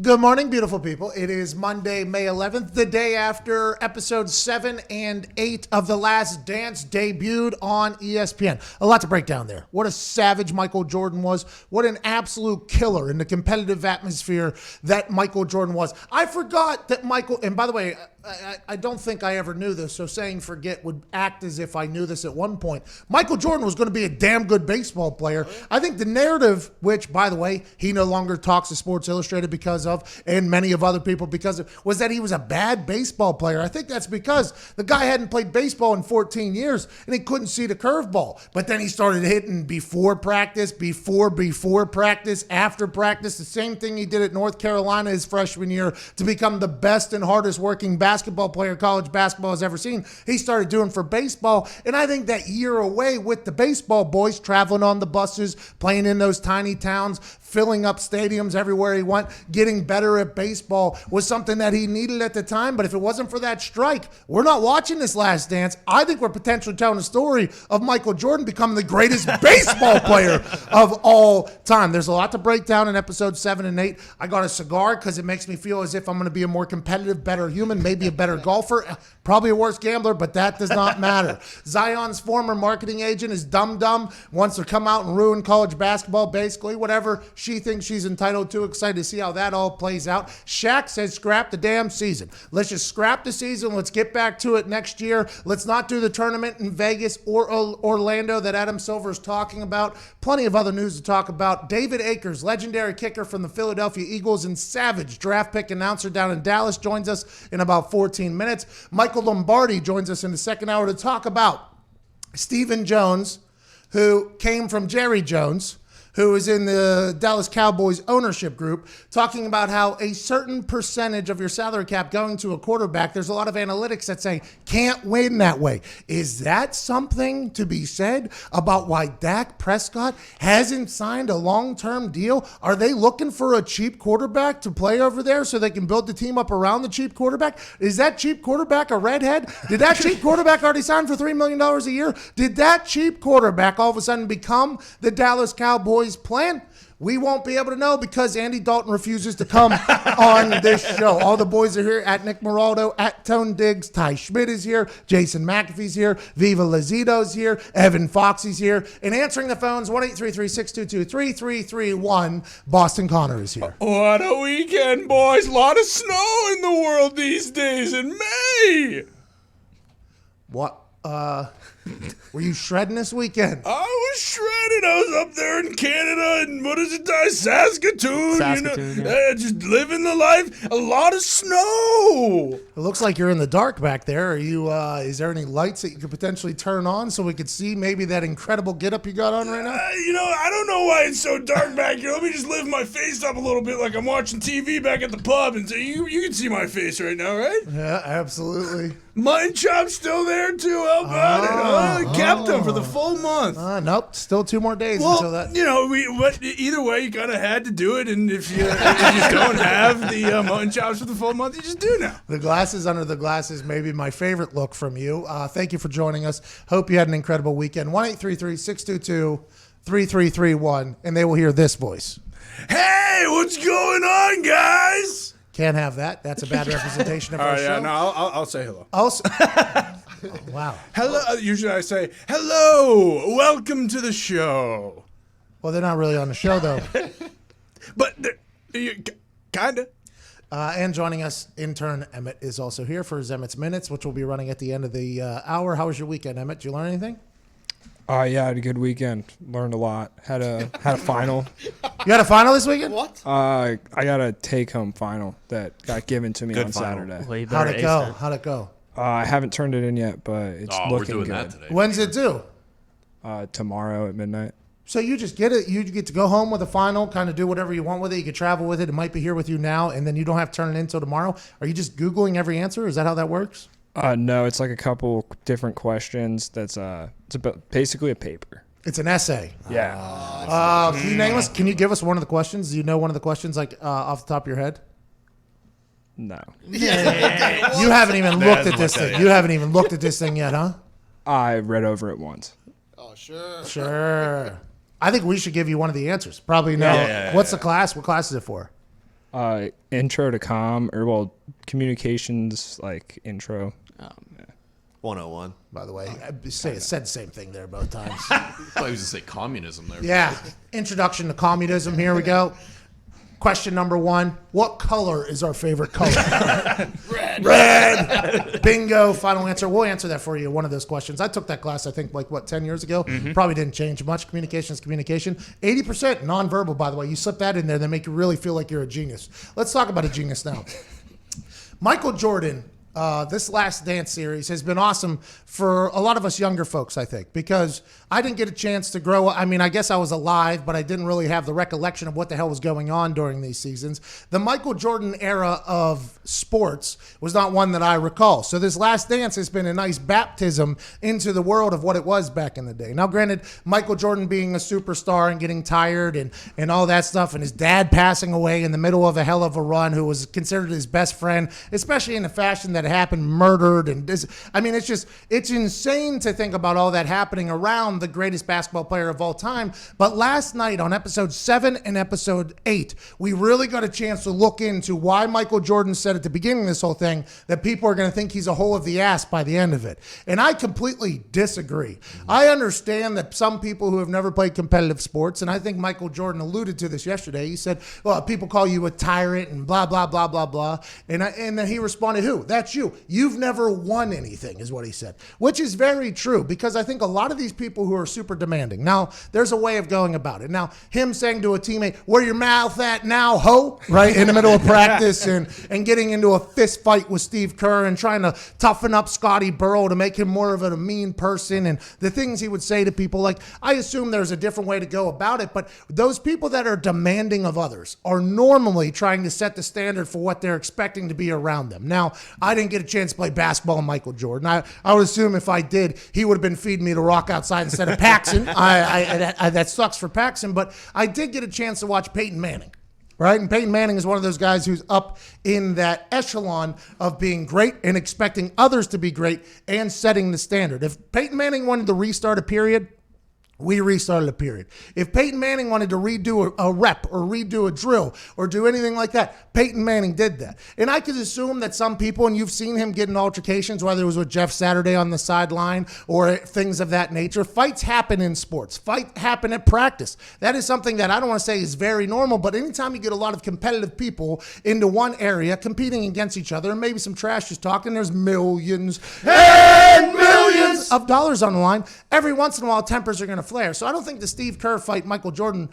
Good morning, beautiful people. It is Monday, May 11th, the day after episodes 7 and 8 of The Last Dance debuted on ESPN. A lot to break down there. What a savage Michael Jordan was. What an absolute killer in the competitive atmosphere that Michael Jordan was. I forgot that Michael, and by the way, I don't think I ever knew this, so saying forget would act as if I knew this at one point. Michael Jordan was going to be a damn good baseball player. I think the narrative, which, by the way, he no longer talks to Sports Illustrated because of, and many of other people because of, was that he was a bad baseball player. I think that's because the guy hadn't played baseball in 14 years, and he couldn't see the curveball. But then he started hitting before practice, before practice, after practice, the same thing he did at North Carolina his freshman year to become the best and hardest working basketball player college basketball has ever seen. He started doing for baseball, and I think that year away with the baseball boys, traveling on the buses, playing in those tiny towns, filling up stadiums everywhere he went, getting better at baseball was something that he needed at the time. But if it wasn't for that strike, we're not watching this Last Dance. I think we're potentially telling a story of Michael Jordan becoming the greatest baseball player of all time. There's a lot to break down in episodes 7 and 8. I got a cigar because it makes me feel as if I'm going to be a more competitive, better human, maybe a better golfer, probably a worse gambler, but that does not matter. Zion's former marketing agent is dumb, wants to come out and ruin college basketball, basically, whatever she thinks she's entitled to. Excited to see how that all plays out. Shaq says scrap the damn season. Let's just scrap the season. Let's get back to it next year. Let's not do the tournament in Vegas or Orlando that Adam Silver is talking about. Plenty of other news to talk about. David Akers, legendary kicker from the Philadelphia Eagles and savage draft pick announcer down in Dallas, joins us in about 14 minutes. Michael Lombardi joins us in the second hour to talk about Stephen Jones, who came from Jerry Jones, who is in the Dallas Cowboys ownership group, talking about how a certain percentage of your salary cap going to a quarterback, there's a lot of analytics that say can't win that way. Is that something to be said about why Dak Prescott hasn't signed a long-term deal? Are they looking for a cheap quarterback to play over there so they can build the team up around the cheap quarterback? Is that cheap quarterback a redhead? Did that cheap quarterback already sign for $3 million a year? Did that cheap quarterback all of a sudden become the Dallas Cowboys plan? We won't be able to know because Andy Dalton refuses to come on this show. All the boys are here at Nick Moraldo, at Tone Diggs. Ty Schmidt is here. Jason McAfee's here. Viva Lazito's here. Evan Foxy's here. And answering the phones, 1-833-622-3331. Boston Connor is here. What a weekend, boys. A lot of snow in the world these days in May. What? Were you shredding this weekend? I was shredded. I was up there in Canada and what is it, Saskatoon, just living the life. A lot of snow. It looks like you're in the dark back there. Are you? Is there any lights that you could potentially turn on so we could see maybe that incredible getup you got on right now? I don't know why it's so dark back here. Let me just lift my face up a little bit like I'm watching TV back at the pub. And so you can see my face right now, right? Yeah, absolutely. Mutton chop's still there too. How about it? Kept them for the full month. Nope, still 2 more days until that. Either way, you kind of had to do it. And if you don't have the mutton chops for the full month, you just do now. The glasses under the glasses may be my favorite look from you. Thank you for joining us. Hope you had an incredible weekend. 1-833-622-3331, and they will hear this voice. Hey, what's going on, guys? Can't have that. That's a bad representation of our show. Yeah, no, I'll say hello. Also, wow. Hello. Usually I say, hello, welcome to the show. Well, they're not really on the show, though. But, kind of. And joining us, intern Emmett is also here for Emmett's Minutes, which will be running at the end of the hour. How was your weekend, Emmett? Did you learn anything? Yeah, I had a good weekend. Learned a lot. Had a final. You had a final this weekend? What? I got a take-home final that got given to me on Saturday. Well, How'd it go? How'd it go? I haven't turned it in yet, but it's looking we're doing good. that today. When's it due? Tomorrow at midnight. So you just get it. You get to go home with a final, kind of do whatever you want with it. You can travel with it. It might be here with you now, and then you don't have to turn it in until tomorrow. Are you just Googling every answer? Is that how that works? No, it's like a couple different questions. It's basically a paper. It's an essay. Yeah. Can you name us? Can you give us one of the questions? Do you know one of the questions off the top of your head? No. You haven't even looked at this thing. You haven't even looked at this thing yet, huh? I read over it once. Oh, sure. Sure. I think we should give you one of the answers. Probably no. What's the class? What class is it for? Intro to communications, like intro. 101. By the way, it said the same thing there both times. I thought he was going to say communism there. Yeah. Introduction to communism. Here we go. Question number 1. What color is our favorite color? Red. Bingo. Final answer. We'll answer that for you, one of those questions. I took that class, I think, 10 years ago. Probably didn't change much. Communication is communication. 80% nonverbal, by the way. You slip that in there, they make you really feel like you're a genius. Let's talk about a genius now. Michael Jordan. This Last Dance series has been awesome for a lot of us younger folks, I think, because I didn't get a chance to grow up. I mean, I guess I was alive, but I didn't really have the recollection of what the hell was going on during these seasons. The Michael Jordan era of sports was not one that I recall. So this Last Dance has been a nice baptism into the world of what it was back in the day. Now, granted, Michael Jordan being a superstar and getting tired and all that stuff, and his dad passing away in the middle of a hell of a run, who was considered his best friend, especially in the fashion that happened, murdered, and it's insane to think about all that happening around the greatest basketball player of all time. But last night on episode 7 and episode 8, we really got a chance to look into why Michael Jordan said at the beginning of this whole thing that people are going to think he's a hole of the ass by the end of it. And I completely disagree. I understand that some people who have never played competitive sports, and I think Michael Jordan alluded to this yesterday, he said, well, people call you a tyrant and blah, blah, blah, blah, blah. And then he responded, who? That's you. You've never won anything, is what he said, which is very true, because I think a lot of these people who are super demanding. Now, there's a way of going about it. Now, him saying to a teammate, where your mouth at now, ho? Right, in the middle of practice, and getting into a fist fight with Steve Kerr and trying to toughen up Scotty Burrow to make him more of a mean person, and the things he would say to people. Like, I assume there's a different way to go about it, but those people that are demanding of others are normally trying to set the standard for what they're expecting to be around them. Now, I didn't get a chance to play basketball with Michael Jordan. I would assume if I did, he would have been feeding me to rock outside instead of Paxson. That sucks for Paxson, but I did get a chance to watch Peyton Manning. Right? And Peyton Manning is one of those guys who's up in that echelon of being great and expecting others to be great and setting the standard. If Peyton Manning wanted to restart a period, we restarted a period. If Peyton Manning wanted to redo a rep or redo a drill or do anything like that, Peyton Manning did that. And I could assume that some people, and you've seen him get in altercations, whether it was with Jeff Saturday on the sideline or things of that nature. Fights happen in sports. Fights happen at practice. That is something that I don't want to say is very normal, but anytime you get a lot of competitive people into one area competing against each other, and maybe some trash is talking, there's millions and millions of dollars on the line. Every once in a while, tempers are going to flare. So I don't think the Steve Kerr Michael Jordan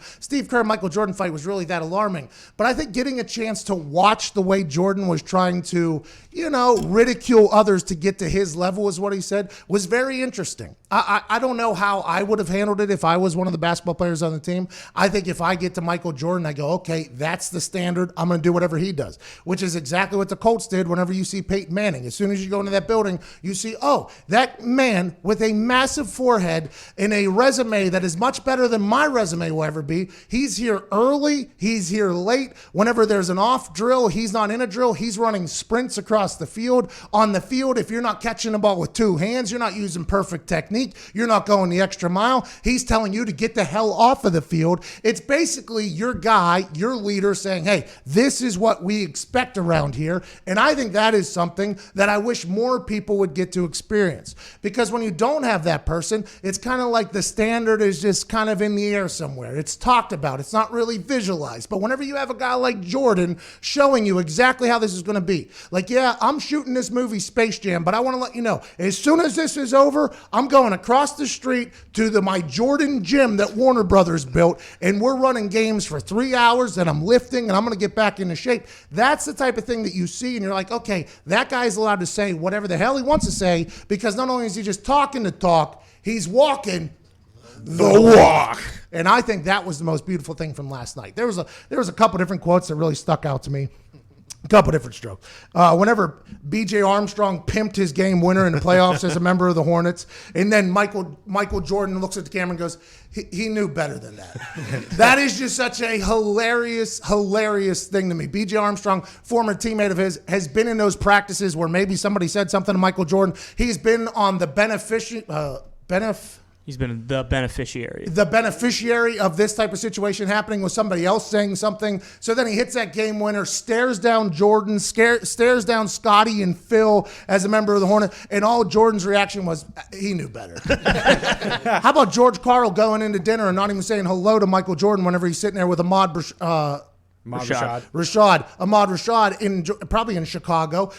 fight was really that alarming. But I think getting a chance to watch the way Jordan was trying to, ridicule others to get to his level, is what he said, was very interesting. I don't know how I would have handled it if I was one of the basketball players on the team. I think if I get to Michael Jordan, I go, okay, that's the standard. I'm going to do whatever he does, which is exactly what the Colts did whenever you see Peyton Manning. As soon as you go into that building, you see, oh, that man with a massive forehead and a resume that is much better than my resume will ever be. He's here early. He's here late. Whenever there's an off drill, he's not in a drill. He's running sprints across the field. On the field, if you're not catching the ball with two hands, you're not using perfect technique. You're not going the extra mile. He's telling you to get the hell off of the field. It's basically your guy, your leader saying, hey, this is what we expect around here. And I think that is something that I wish more people would get to experience. Because when you don't have that person, it's kind of like the standard is just kind of in the air somewhere. It's talked about. It's not really visualized. But whenever you have a guy like Jordan showing you exactly how this is going to be, like, yeah, I'm shooting this movie Space Jam, but I want to let you know, as soon as this is over, I'm going across the street to my Jordan gym that Warner Brothers built, and we're running games for 3 hours, and I'm lifting, and I'm going to get back into shape. That's the type of thing that you see, and you're like, okay, that guy's allowed to say whatever the hell he wants to say, because not only is he just talking the talk, he's walking the walk. And I think that was the most beautiful thing from last night. There was a couple different quotes that really stuck out to me. A couple different strokes. Whenever B.J. Armstrong pimped his game winner in the playoffs as a member of the Hornets, and then Michael Jordan looks at the camera and goes, he knew better than that. That is just such a hilarious thing to me. B.J. Armstrong, former teammate of his, has been in those practices where maybe somebody said something to Michael Jordan. He's been on the He's been the beneficiary. The beneficiary of this type of situation happening with somebody else saying something. So then he hits that game winner, stares down Jordan, stares down Scotty and Phil as a member of the Hornet, and all Jordan's reaction was, he knew better. How about George Karl going into dinner and not even saying hello to Michael Jordan whenever he's sitting there with Ahmad Rashad, probably in Chicago.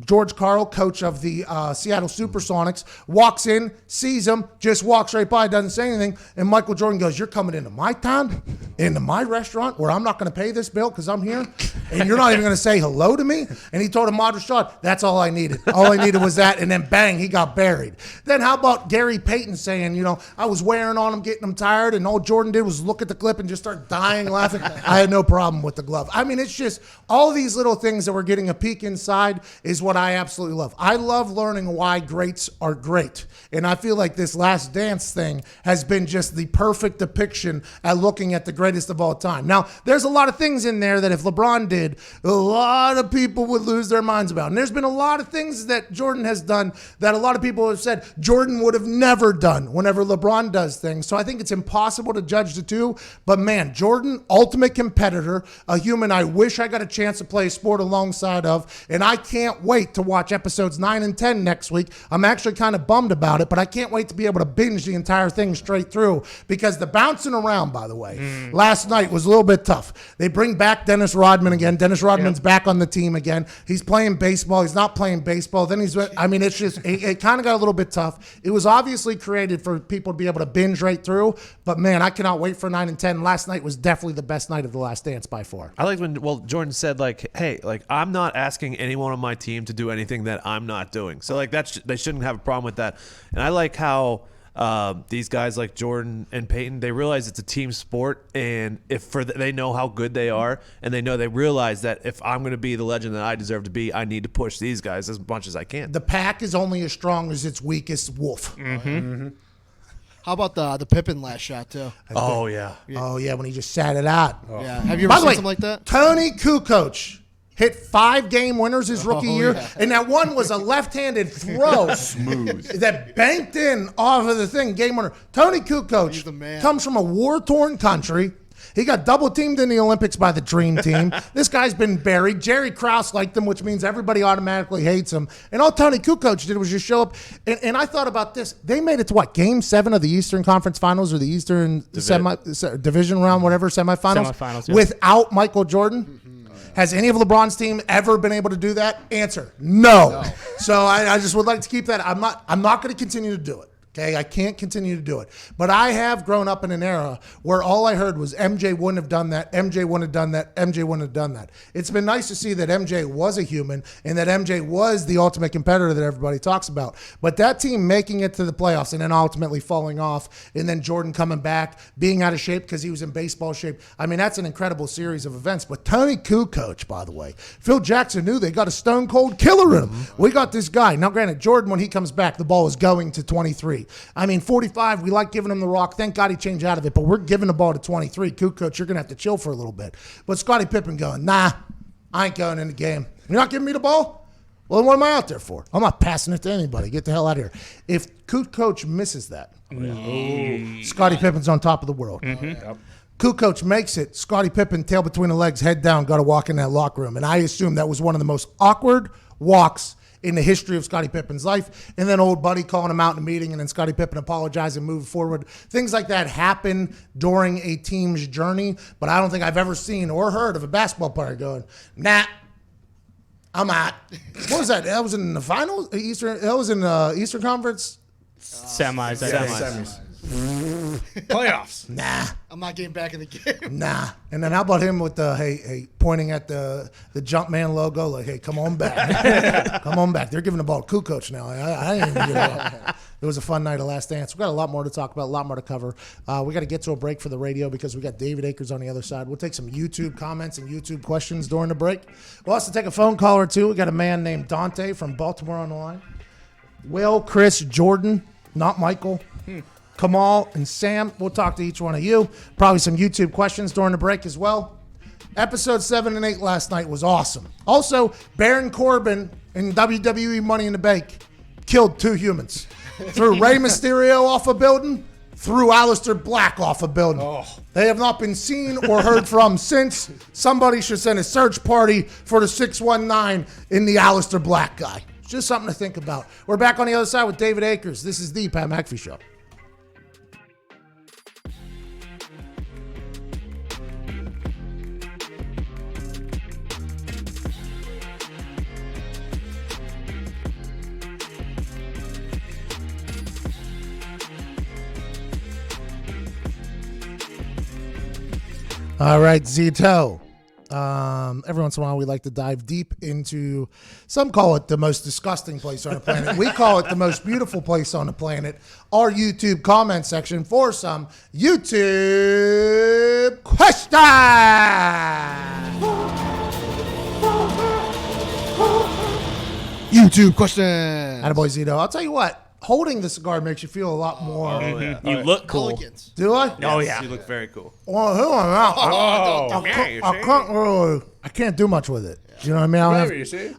George Karl, coach of the Seattle Supersonics, walks in, sees him, just walks right by, doesn't say anything. And Michael Jordan goes, you're coming into my town, into my restaurant, where I'm not going to pay this bill because I'm here, and you're not even going to say hello to me? And he told Ahmad Rashad, that's all I needed. All I needed was that, and then bang, he got buried. Then how about Gary Payton saying, I was wearing on him, getting him tired, and all Jordan did was look at the clip and just start dying laughing. I had no problem with the glove. I mean, it's just all these little things that we're getting a peek inside is what I absolutely love. I love learning why greats are great. And I feel like this Last Dance thing has been just the perfect depiction at looking at the greatest of all time. Now, there's a lot of things in there that if LeBron did, a lot of people would lose their minds about. And there's been a lot of things that Jordan has done that a lot of people have said Jordan would have never done whenever LeBron does things. So I think it's impossible to judge the two. But man, Jordan, ultimate competitor, a human I wish I got a chance to play a sport alongside of, and I can't wait to watch episodes 9 and 10 next week. I'm actually kind of bummed about it, but I can't wait to be able to binge the entire thing straight through, because the bouncing around, by the way, last night was a little bit tough. They bring back Dennis Rodman again. Dennis Rodman's back on the team again. He's playing baseball. He's not playing baseball. Then it's just, it kind of got a little bit tough. It was obviously created for people to be able to binge right through, but man, I cannot wait for 9 and 10. Last night was definitely the best night of The Last Dance by far. I liked when Jordan said, hey, I'm not asking anyone on my team to do anything that I'm not doing. So they shouldn't have a problem with that. And I like how these guys like Jordan and Peyton, they realize it's a team sport, and they know how good they are, and they realize that if I'm going to be the legend that I deserve to be, I need to push these guys as much as I can. The pack is only as strong as its weakest wolf. Mm-hmm. How about the Pippen last shot too? Oh yeah, when he just sat it out. Yeah, have you ever seen something like that? Tony Kukoc, hit 5 game winners his rookie year, yeah. and that one was a left-handed throw that banked in off of the thing, game winner. Tony He's the Kukoc man. comes from a war-torn country. He got double-teamed in the Olympics by the Dream Team. This guy's been buried. Jerry Krause liked him, which means everybody automatically hates him. And all Tony Kukoc did was just show up. And I thought about this. They made it to what, Game 7 of the Eastern Conference Finals or the Eastern division round, whatever, semifinals? Semifinals, yeah. Without Michael Jordan? Has any of LeBron's team ever been able to do that? Answer, no. So I just would like to keep that. I'm not going to continue to do it. Okay, I can't continue to do it. But I have grown up in an era where all I heard was MJ wouldn't have done that, MJ wouldn't have done that, MJ wouldn't have done that. It's been nice to see that MJ was a human and that MJ was the ultimate competitor that everybody talks about. But that team making it to the playoffs and then ultimately falling off, and then Jordan coming back, being out of shape because he was in baseball shape. I mean, that's an incredible series of events. But Tony Kukoc, by the way, Phil Jackson knew they got a stone cold killer in him. We got this guy. Now, granted, Jordan, when he comes back, the ball is going to 23. I mean, 45, we like giving him the rock. Thank God he changed out of it, but we're giving the ball to 23. Kukoc, you're going to have to chill for a little bit. But Scottie Pippen going, nah, I ain't going in the game. You're not giving me the ball? Well, then what am I out there for? I'm not passing it to anybody. Get the hell out of here. If Kukoc misses that, Scottie Pippen's on top of the world. Kukoc makes it, Scottie Pippen, tail between the legs, head down, got to walk in that locker room. And I assume that was one of the most awkward walks in the history of Scottie Pippen's life. And then old buddy calling him out in a meeting, and then Scottie Pippen apologizing and moving forward. Things like that happen during a team's journey, but I don't think I've ever seen or heard of a basketball player going, nah, I'm out. What was that? That was in the finals? That was in the Eastern Conference? Semis. I think. Playoffs. Nah. I'm not getting back in the game. Nah. And then how about him with the, hey, pointing at the Jumpman logo, like, hey, come on back. Come on back. They're giving the ball to Kukoc now. I ain't even give it up. It was a fun night of Last Dance. We've got a lot more to talk about, a lot more to cover. We got to get to a break for the radio because we got David Akers on the other side. We'll take some YouTube comments and YouTube questions during the break. We'll also take a phone call or two. We got a man named Dante from Baltimore on the line. Will, Chris, Jordan, not Michael. Kamal and Sam, we'll talk to each one of you. Probably some YouTube questions during the break as well. Episode 7 and 8 last night was awesome. Also, Baron Corbin in WWE Money in the Bank killed 2 humans. Threw Rey Mysterio off a building, threw Aleister Black off a building. They have not been seen or heard from since. Somebody should send a search party for the 619 in the Aleister Black guy. It's just something to think about. We're back on the other side with David Akers. This is the Pat McAfee Show. All right, Zito. Every once in a while, we like to dive deep into, some call it the most disgusting place on the planet. We call it the most beautiful place on the planet, our YouTube comment section for some YouTube questions. YouTube question. Attaboy, Zito. I'll tell you what, holding the cigar makes you feel a lot more. You look cool. Elegance. Do I? Oh, yeah. You look very cool. Well, who am I? I can't do much with it. You know what I mean?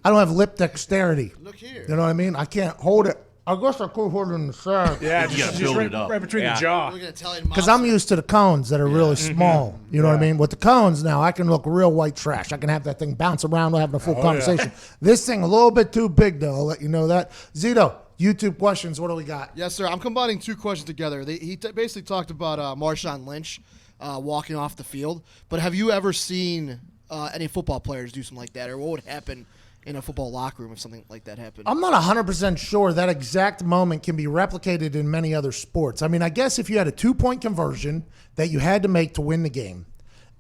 I don't have lip dexterity. Look here. You know what I mean? I can't hold it. I guess I could hold it in the side. Yeah, You gotta build it up. right between the jaw. Look at Italian Because I'm used to the cones that are really small. You know what I mean? With the cones now, I can look real white trash. I can have that thing bounce around while having a full conversation. This thing a little bit too big, though. I'll let you know that. Zito, YouTube questions. What do we got? Yes, sir. I'm combining 2 questions together. He basically talked about Marshawn Lynch walking off the field. But have you ever seen any football players do something like that? Or what would happen in a football locker room if something like that happened? I'm not 100% sure that exact moment can be replicated in many other sports. I mean, I guess if you had a 2-point conversion that you had to make to win the game,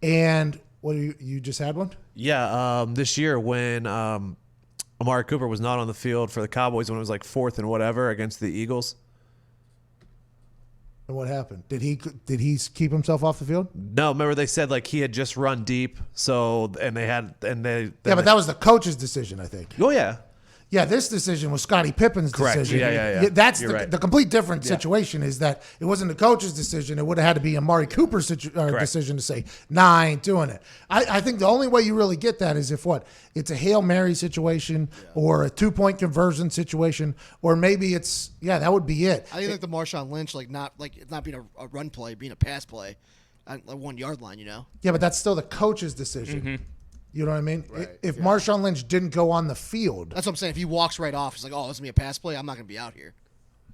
and what you just had one? Yeah, this year when Amari Cooper was not on the field for the Cowboys when it was like 4th and whatever against the Eagles. And what happened? Did he keep himself off the field? No, remember they said like he had just run deep, so Yeah, but that was the coach's decision, I think. Oh yeah. Yeah, this decision was Scottie Pippen's Correct. decision. Yeah. That's You're right. the complete different situation is that it wasn't the coach's decision. It would have had to be Amari Cooper's decision to say, nah, I ain't doing it. I think the only way you really get that is if it's a Hail Mary situation or a 2-point conversion situation, or maybe it's, that would be it. I think like the Marshawn Lynch, it's not being a run play, being a pass play on the 1 yard line, Yeah, but that's still the coach's decision. Mm-hmm. You know what I mean? Right. If Marshawn Lynch didn't go on the field. That's what I'm saying. If he walks right off, he's like, oh, this is going to be a pass play. I'm not going to be out here.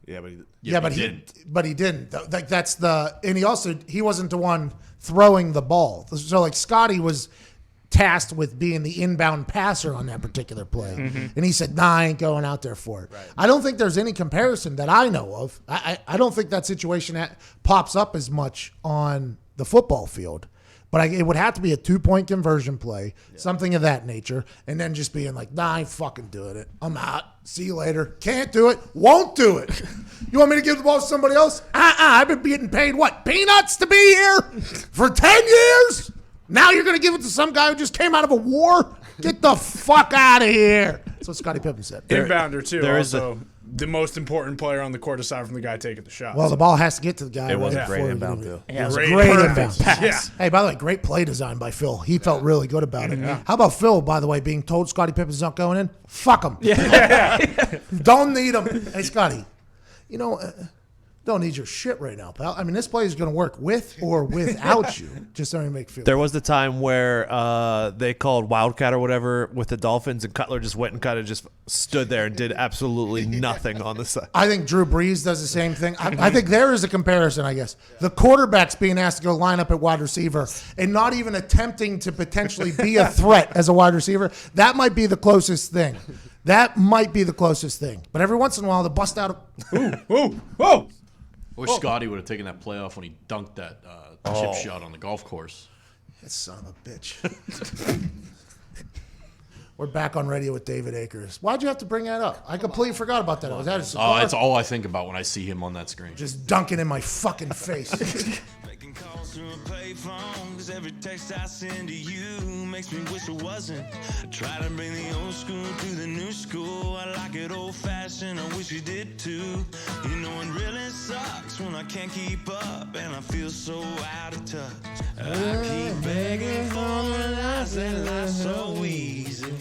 Yeah, But he didn't. Like that's and he wasn't the one throwing the ball. So like Scotty was tasked with being the inbound passer on that particular play. And he said, nah, I ain't going out there for it. Right. I don't think there's any comparison that I know of. I don't think that situation pops up as much on the football field. But it would have to be a 2-point conversion play, something of that nature, and then just being like, nah, I ain't fucking doing it. I'm out. See you later. Can't do it. Won't do it. You want me to give the ball to somebody else? I've been getting paid, peanuts to be here for 10 years? Now you're going to give it to some guy who just came out of a war? Get the fuck out of here. That's what Scottie Pippen said. Inbounder, too. There also, the most important player on the court aside from the guy taking the shot. Well, the ball has to get to the guy. It was right a great before inbound, he- too. It was a Great great perfect inbound. pass. Yeah. Hey, by the way, great play design by Phil. He felt really good about it. How about Phil, by the way, being told Scottie Pippen's not going in? Fuck him. Don't need him. Hey, Scotty, don't need your shit right now, pal. I mean, this play is going to work with or without you. Just don't even make feel. There was the time where they called Wildcat or whatever with the Dolphins, and Cutler just went and kind of just stood there and did absolutely nothing on the side. I think Drew Brees does the same thing. I think there is a comparison, I guess. The quarterback's being asked to go line up at wide receiver and not even attempting to potentially be a threat as a wide receiver. That might be the closest thing. But every once in a while, they bust out Whoa! I wish Scotty would have taken that playoff when he dunked that chip shot on the golf course. That son of a bitch. We're back on radio with David Akers. Why'd you have to bring that up? I completely forgot about that. Was that a cigar? That's all I think about when I see him on that screen. Just dunking in my fucking face. Making calls through a payphone, 'cause every text I send to you makes me wish it wasn't. I try to bring the old school to the new school. I like it old fashioned, I wish you did too. You know it really sucks when I can't keep up and I feel so out of touch. I keep begging for the lies that life's so easy.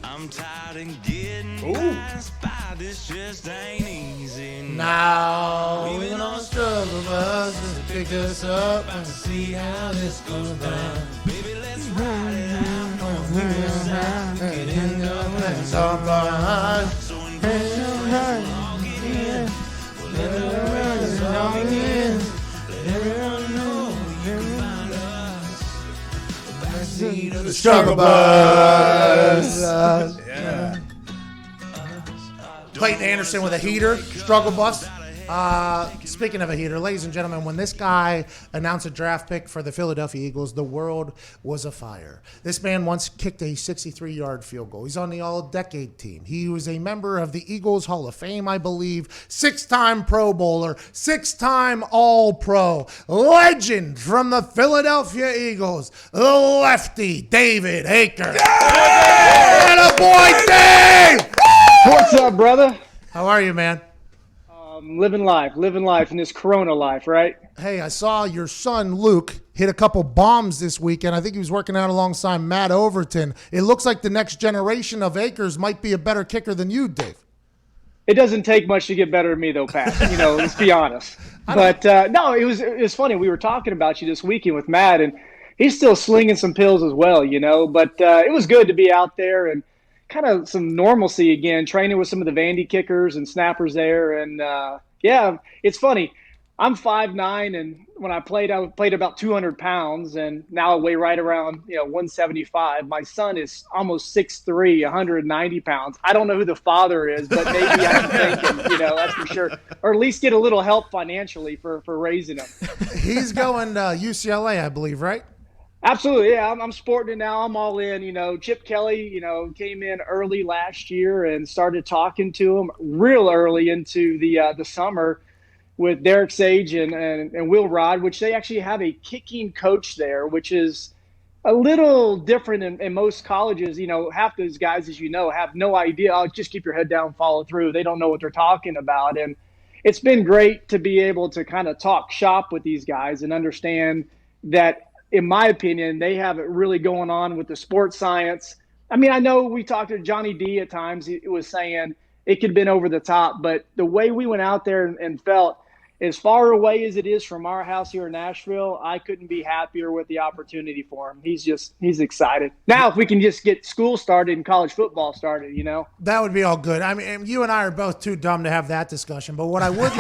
I'm tired of getting passed by, this just ain't easy. Now, we on a struggle bus to pick us up and see how this goes down. Baby, let's ride it out on the side. Get in the place. So when log in, we'll let the rain log in. Let everyone know you can find us. Backseat of the struggle bus. Clayton Anderson with a heater, struggle bus. Speaking of a heater, ladies and gentlemen, when this guy announced a draft pick for the Philadelphia Eagles, the world was afire. This man once kicked a 63-yard field goal. He's on the All-Decade team. He was a member of the Eagles Hall of Fame, I believe, 6-time Pro Bowler, 6-time All-Pro, legend from the Philadelphia Eagles, the lefty David Akers. Yeah! Boy, Dave! What's up, brother? How are you, man? Living life in this Corona life, right? Hey, I saw your son Luke hit a couple bombs this weekend. I think he was working out alongside Matt Overton. It looks like the next generation of Akers might be a better kicker than you, Dave. It doesn't take much to get better than me, though, Pat. Let's be honest. But no, it was funny. We were talking about you this weekend with Matt, and he's still slinging some pills as well, But it was good to be out there and kind of some normalcy again, training with some of the Vandy kickers and snappers there. And yeah, it's funny. I'm 5'9", and when I played about 200 pounds, and now I weigh right around 175. My son is almost 6'3", 190 pounds. I don't know who the father is, but maybe I can thank him, that's for sure. Or at least get a little help financially for raising him. He's going to UCLA, I believe, right? Absolutely, yeah. I'm sporting it now. I'm all in. Chip Kelly, came in early last year and started talking to him real early into the summer with Derek Sage and Will Rod, which they actually have a kicking coach there, which is a little different in most colleges. Half those guys, as you know, have no idea. Oh, just keep your head down, follow through. They don't know what they're talking about. And it's been great to be able to kind of talk shop with these guys and understand that, in my opinion, they have it really going on with the sports science. I mean, I know we talked to Johnny D at times. He was saying it could have been over the top, but the way we went out there and felt, as far away as it is from our house here in Nashville, I couldn't be happier with the opportunity for him. He's excited. Now, if we can just get school started and college football started, That would be all good. I mean, you and I are both too dumb to have that discussion. But what I would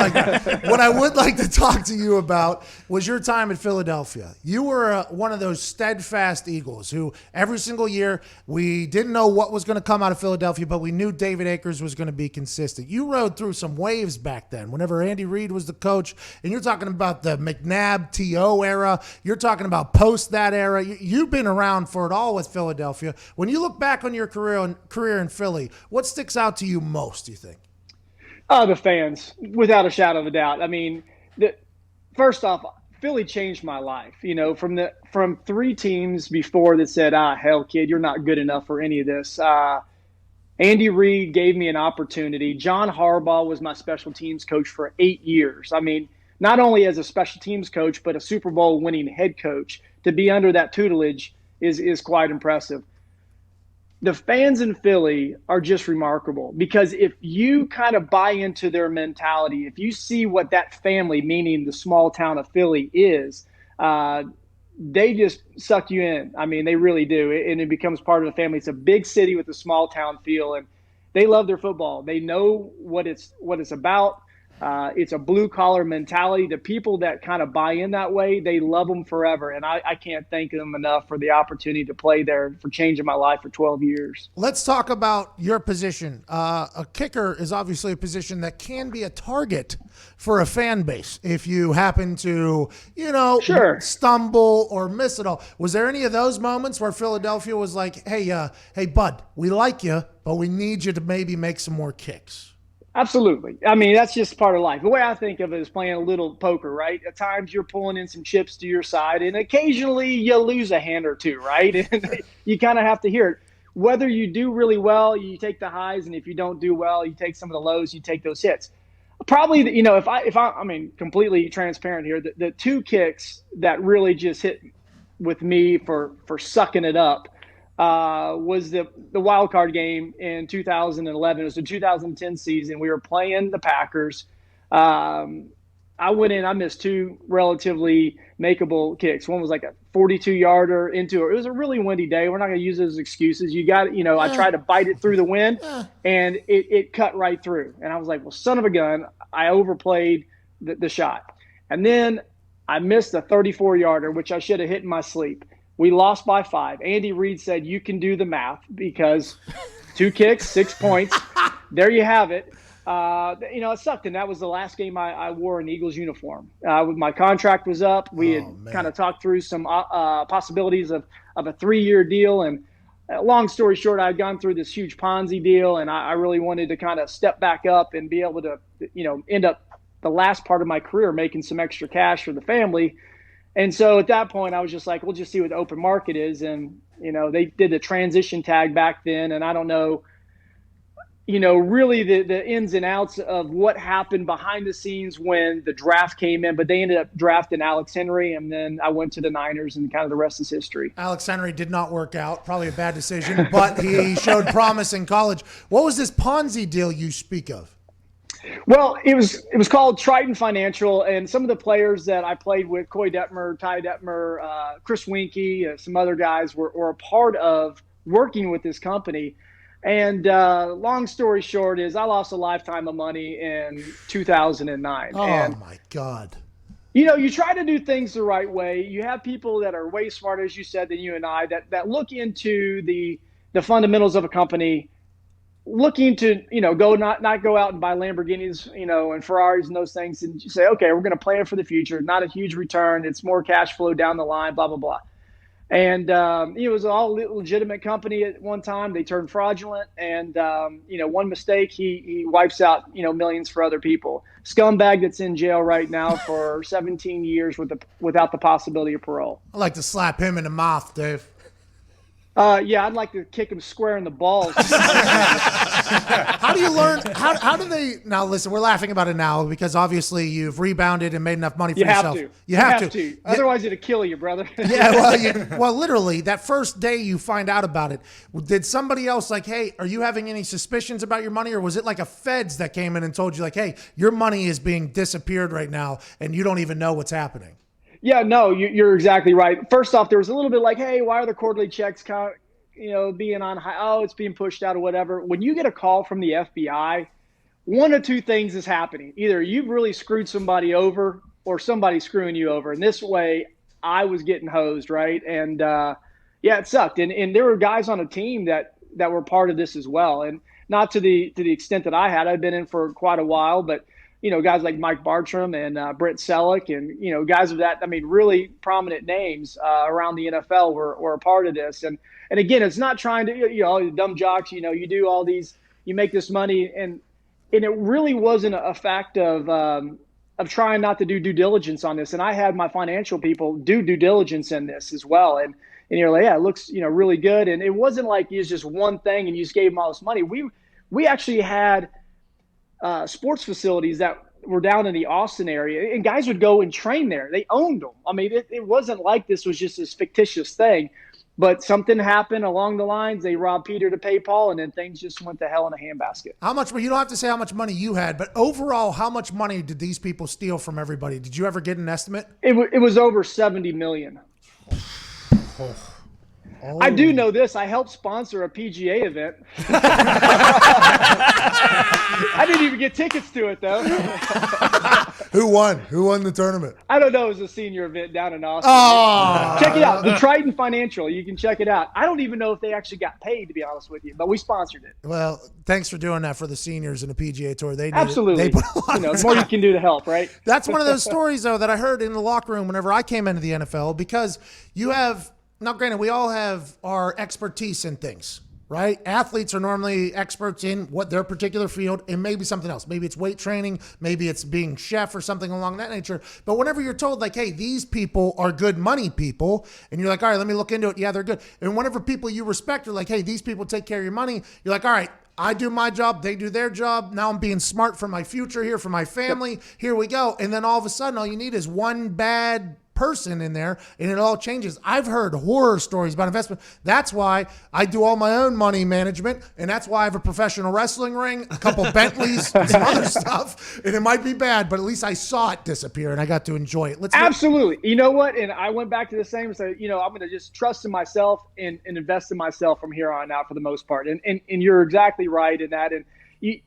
like to talk to you about was your time at Philadelphia. You were one of those steadfast Eagles who every single year we didn't know what was going to come out of Philadelphia, but we knew David Akers was going to be consistent. You rode through some waves back then. Whenever Andy Reid was the coach, and you're talking about the McNabb T.O. era. You're talking about post that era. You've been around for it all with Philadelphia. When you look back on your career in Philly, what sticks out to you most, do you think? The fans, without a shadow of a doubt. I mean, first off, Philly changed my life. From three teams before that said, hell, kid, you're not good enough for any of this. Andy Reid gave me an opportunity. John Harbaugh was my special teams coach for 8 years. I mean, not only as a special teams coach, but a Super Bowl winning head coach. To be under that tutelage is quite impressive. The fans in Philly are just remarkable, because if you kind of buy into their mentality, if you see what that family, meaning the small town of Philly, is, they just suck you in. I mean, they really do. And it becomes part of the family. It's a big city with a small town feel, and they love their football. They know what it's about. It's a blue-collar mentality. The people that kind of buy in that way, they love them forever. And I can't thank them enough for the opportunity to play there, for changing my life for 12 years. Let's talk about your position. A kicker is obviously a position that can be a target for a fan base if you happen to, Sure, stumble or miss it all. Was there any of those moments where Philadelphia was like, hey, bud, we like you, but we need you to maybe make some more kicks? Absolutely. I mean, that's just part of life. The way I think of it is playing a little poker, right? At times you're pulling in some chips to your side, and occasionally you lose a hand or two, right? And you kind of have to hear it. Whether you do really well, you take the highs, and if you don't do well, you take some of the lows, you take those hits. Probably, if I mean, completely transparent here, the two kicks that really just hit with me for sucking it up was the wild card game in 2011. It was the 2010 season. We were playing the Packers. I went in. I missed two relatively makeable kicks. One was like a 42-yarder into it. It was a really windy day. We're not going to use those excuses. You got, I tried to bite it through the wind, and it cut right through. And I was like, well, son of a gun, I overplayed the shot. And then I missed a 34-yarder, which I should have hit in my sleep. We lost by 5. Andy Reid said, you can do the math, because 2 kicks, 6 points. There you have it. It sucked, and that was the last game I wore an Eagles uniform. My contract was up. We had kind of talked through some possibilities of a 3-year deal, and long story short, I had gone through this huge Ponzi deal, and I really wanted to kind of step back up and be able to, end up the last part of my career making some extra cash for the family. And so at that point, I was just like, we'll just see what the open market is. And, they did the transition tag back then, and I don't know, really the ins and outs of what happened behind the scenes when the draft came in, but they ended up drafting Alex Henry, and then I went to the Niners, and kind of the rest is history. Alex Henry did not work out, probably a bad decision, but he showed promise in college. What was this Ponzi deal you speak of? Well, it was called Triton Financial, and some of the players that I played with, Coy Detmer, Ty Detmer, Chris Winkie, some other guys were a part of working with this company. And long story short is I lost a lifetime of money in 2009. Oh, my God. You try to do things the right way. You have people that are way smarter, as you said, than you and I, that look into the fundamentals of a company, looking to, not go out and buy Lamborghinis, and Ferraris and those things, and say, okay, we're going to plan for the future. Not a huge return. It's more cash flow down the line, blah, blah, blah. And it was all legitimate company at one time. They turned fraudulent, and one mistake, he wipes out millions for other people. Scumbag that's in jail right now for 17 years without the possibility of parole. I'd like to slap him in the mouth, Dave. Yeah, I'd like to kick him square in the balls. How do you learn? How do they? Now, listen, we're laughing about it now because obviously you've rebounded and made enough money for yourself. You have to. Otherwise, it'll kill you, brother. Yeah, well, literally, that first day you find out about it, did somebody else like, hey, are you having any suspicions about your money? Or was it like a feds that came in and told you like, hey, your money is being disappeared right now and you don't even know what's happening? Yeah, no, you're exactly right. First off, there was a little bit like, hey, why are the quarterly checks being on high? Oh, it's being pushed out or whatever. When you get a call from the FBI, one of two things is happening. Either you've really screwed somebody over or somebody's screwing you over. And this way, I was getting hosed, right? And, it sucked. And there were guys on a team that were part of this as well. And not to the extent that I had. I'd been in for quite a while, but guys like Mike Bartram and Brent Selleck and, guys of that, really prominent names around the NFL were a part of this. And again, it's not trying to, dumb jocks, you do all these, you make this money. And it really wasn't a fact of trying not to do due diligence on this. And I had my financial people do due diligence in this as well. And you're like, yeah, it looks, really good. And it wasn't like it was just one thing and you just gave them all this money. We actually had sports facilities that were down in the Austin area, and guys would go and train there. They owned them. It wasn't like this was just this fictitious thing, but something happened along the lines. They robbed Peter to pay Paul, and then things just went to hell in a handbasket. How much? You don't have to say how much money you had, but overall, how much money did these people steal from everybody? Did you ever get an estimate? It was over $70 million. I do know this. I helped sponsor a PGA event. I didn't even get tickets to it, though. Who won? Who won the tournament? I don't know. It was a senior event down in Austin. Oh. Check it out. The Triton Financial. You can check it out. I don't even know if they actually got paid, to be honest with you, but we sponsored it. Well, thanks for doing that for the seniors in the PGA Tour. They absolutely. They put a lot the more you can do to help, right? That's one of those stories, though, that I heard in the locker room whenever I came into the NFL, because you have – now, granted, we all have our expertise in things, right? Athletes are normally experts in what their particular field, and maybe something else. Maybe it's weight training, maybe it's being chef or something along that nature. But whenever you're told, like, hey, these people are good money people, and you're like, all right, let me look into it. Yeah, they're good. And whenever people you respect are like, hey, these people take care of your money, you're like, all right, I do my job, they do their job. Now I'm being smart for my future here, for my family. Yep. Here we go. And then all of a sudden, all you need is one bad person in there and it all changes. I've heard horror stories about investment. That's why I do all my own money management, and that's why I have a professional wrestling ring, a couple Bentleys, some other stuff, and it might be bad, but at least I saw it disappear and I got to enjoy it. Absolutely. You know what? And I went back to the same and said, I'm going to just trust in myself and invest in myself from here on out for the most part. And you're exactly right in that. And you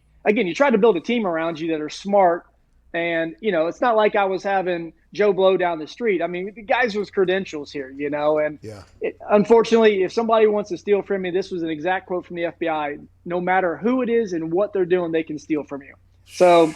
try to build a team around you that are smart. And, it's not like I was having Joe Blow down the street. The guys with credentials here, and unfortunately, if somebody wants to steal from me, this was an exact quote from the FBI. No matter who it is and what they're doing, they can steal from you. So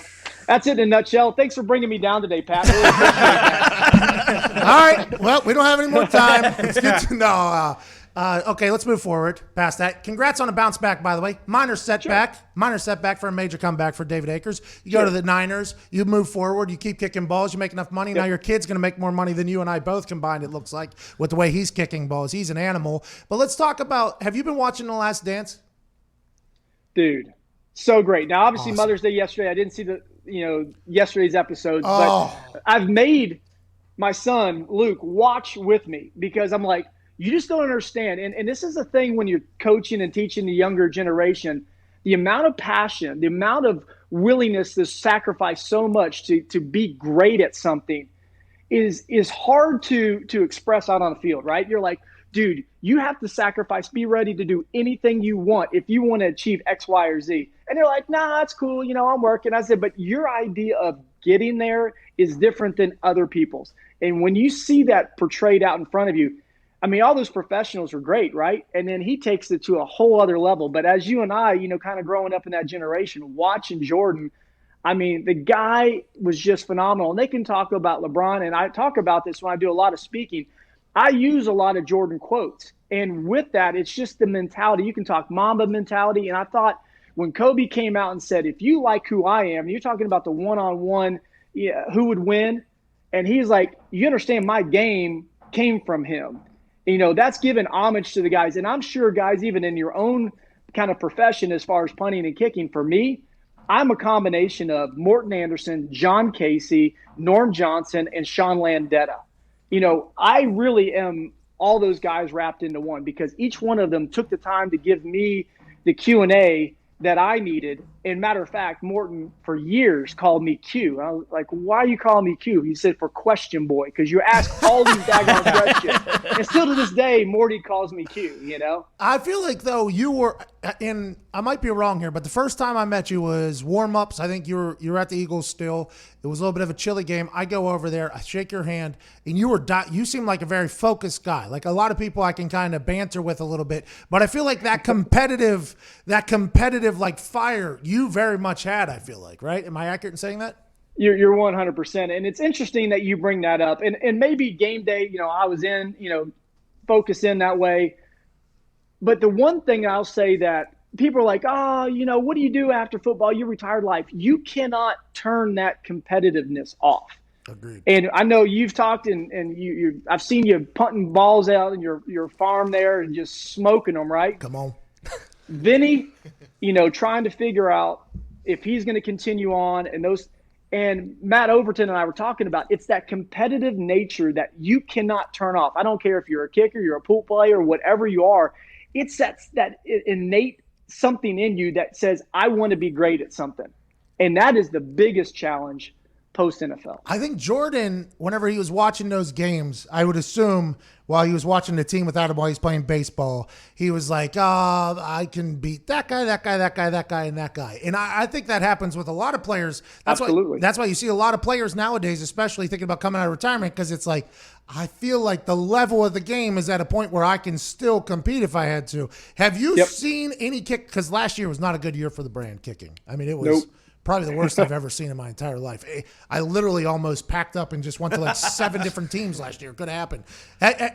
that's it in a nutshell. Thanks for bringing me down today, Pat. Really appreciate that. All right. Well, we don't have any more time. It's good to know. Okay, let's move forward past that. Congrats on a bounce back, by the way. Minor setback. Sure. Minor setback for a major comeback for David Akers. You go to the Niners. You move forward. You keep kicking balls. You make enough money. Yep. Now your kid's going to make more money than you and I both combined, it looks like, with the way he's kicking balls. He's an animal. But let's talk about, have you been watching The Last Dance? Dude, so great. Now, obviously, awesome. Mother's Day yesterday. I didn't see yesterday's episodes. But I've made my son, Luke, watch with me because I'm like, you just don't understand. And this is the thing when you're coaching and teaching the younger generation, the amount of passion, the amount of willingness to sacrifice so much to be great at something is hard to express out on the field, right? You're like, dude, you have to sacrifice, be ready to do anything you want if you want to achieve X, Y, or Z. And they're like, nah, that's cool. I'm working. I said, but your idea of getting there is different than other people's. And when you see that portrayed out in front of you, all those professionals are great, right? And then he takes it to a whole other level. But as you and I, kind of growing up in that generation, watching Jordan, the guy was just phenomenal. And they can talk about LeBron, and I talk about this when I do a lot of speaking. I use a lot of Jordan quotes. And with that, it's just the mentality. You can talk Mamba mentality. And I thought when Kobe came out and said, if you like who I am, you're talking about the one-on-one, who would win. And he's like, you understand my game came from him. That's giving homage to the guys. And I'm sure guys, even in your own kind of profession as far as punting and kicking, for me, I'm a combination of Morton Anderson, John Casey, Norm Johnson, and Sean Landetta. I really am all those guys wrapped into one because each one of them took the time to give me the Q&A that I needed. And matter of fact, Morton for years called me Q. I was like, why are you calling me Q? He said, for question boy, because you ask all these daggone questions. And still to this day, Morty calls me Q, I feel like, though, you were in, I might be wrong here, but the first time I met you was warm-ups. I think you were at the Eagles still. It was a little bit of a chilly game. I go over there, I shake your hand, and you seem like a very focused guy. Like a lot of people I can kind of banter with a little bit, but I feel like that competitive like fire you very much had, I feel like, right? Am I accurate in saying that? You're 100%. And it's interesting that you bring that up. And maybe game day, I was in, focus in that way. But the one thing I'll say that people are like, what do you do after football? Your retired life. You cannot turn that competitiveness off. Agreed. And I know you've talked and I've seen you punting balls out in your farm there and just smoking them, right? Come on. Vinny, trying to figure out if he's going to continue on and Matt Overton and I were talking about, it's that competitive nature that you cannot turn off. I don't care if you're a kicker, you're a pool player, whatever you are. It's that innate something in you that says, I want to be great at something. And that is the biggest challenge post-NFL. I think Jordan, whenever he was watching those games, I would assume while he was watching the team without him while he's playing baseball, he was like, I can beat that guy, that guy, that guy, that guy, and that guy. And I think that happens with a lot of players. Absolutely. That's why you see a lot of players nowadays, especially thinking about coming out of retirement, because it's like, I feel like the level of the game is at a point where I can still compete if I had to. Have you seen any kick? Because last year was not a good year for the brand kicking. I mean, it was probably the worst I've ever seen in my entire life. I literally almost packed up and just went to like 7 different teams last year. It could have happened.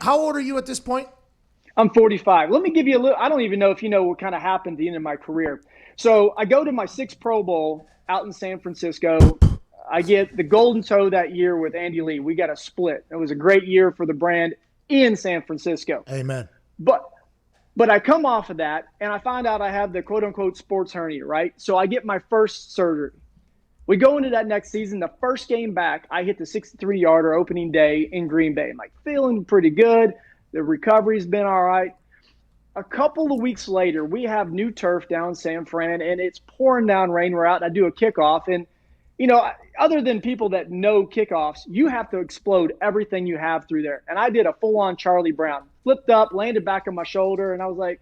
How old are you at this point? I'm 45. Let me give you a little – I don't even know if you know what kind of happened at the end of my career. So I go to my 6th Pro Bowl out in San Francisco. I get the golden toe that year with Andy Lee. We got a split. It was a great year for the brand in San Francisco. Amen. But I come off of that, and I find out I have the quote-unquote sports hernia, right? So I get my first surgery. We go into that next season. The first game back, I hit the 63-yarder opening day in Green Bay. I'm like feeling pretty good. The recovery's been all right. A couple of weeks later, we have new turf down in San Fran, and it's pouring down rain. We're out, and I do a kickoff. And, other than people that know kickoffs, you have to explode everything you have through there. And I did a full-on Charlie Brown. Flipped up, landed back on my shoulder, and I was like,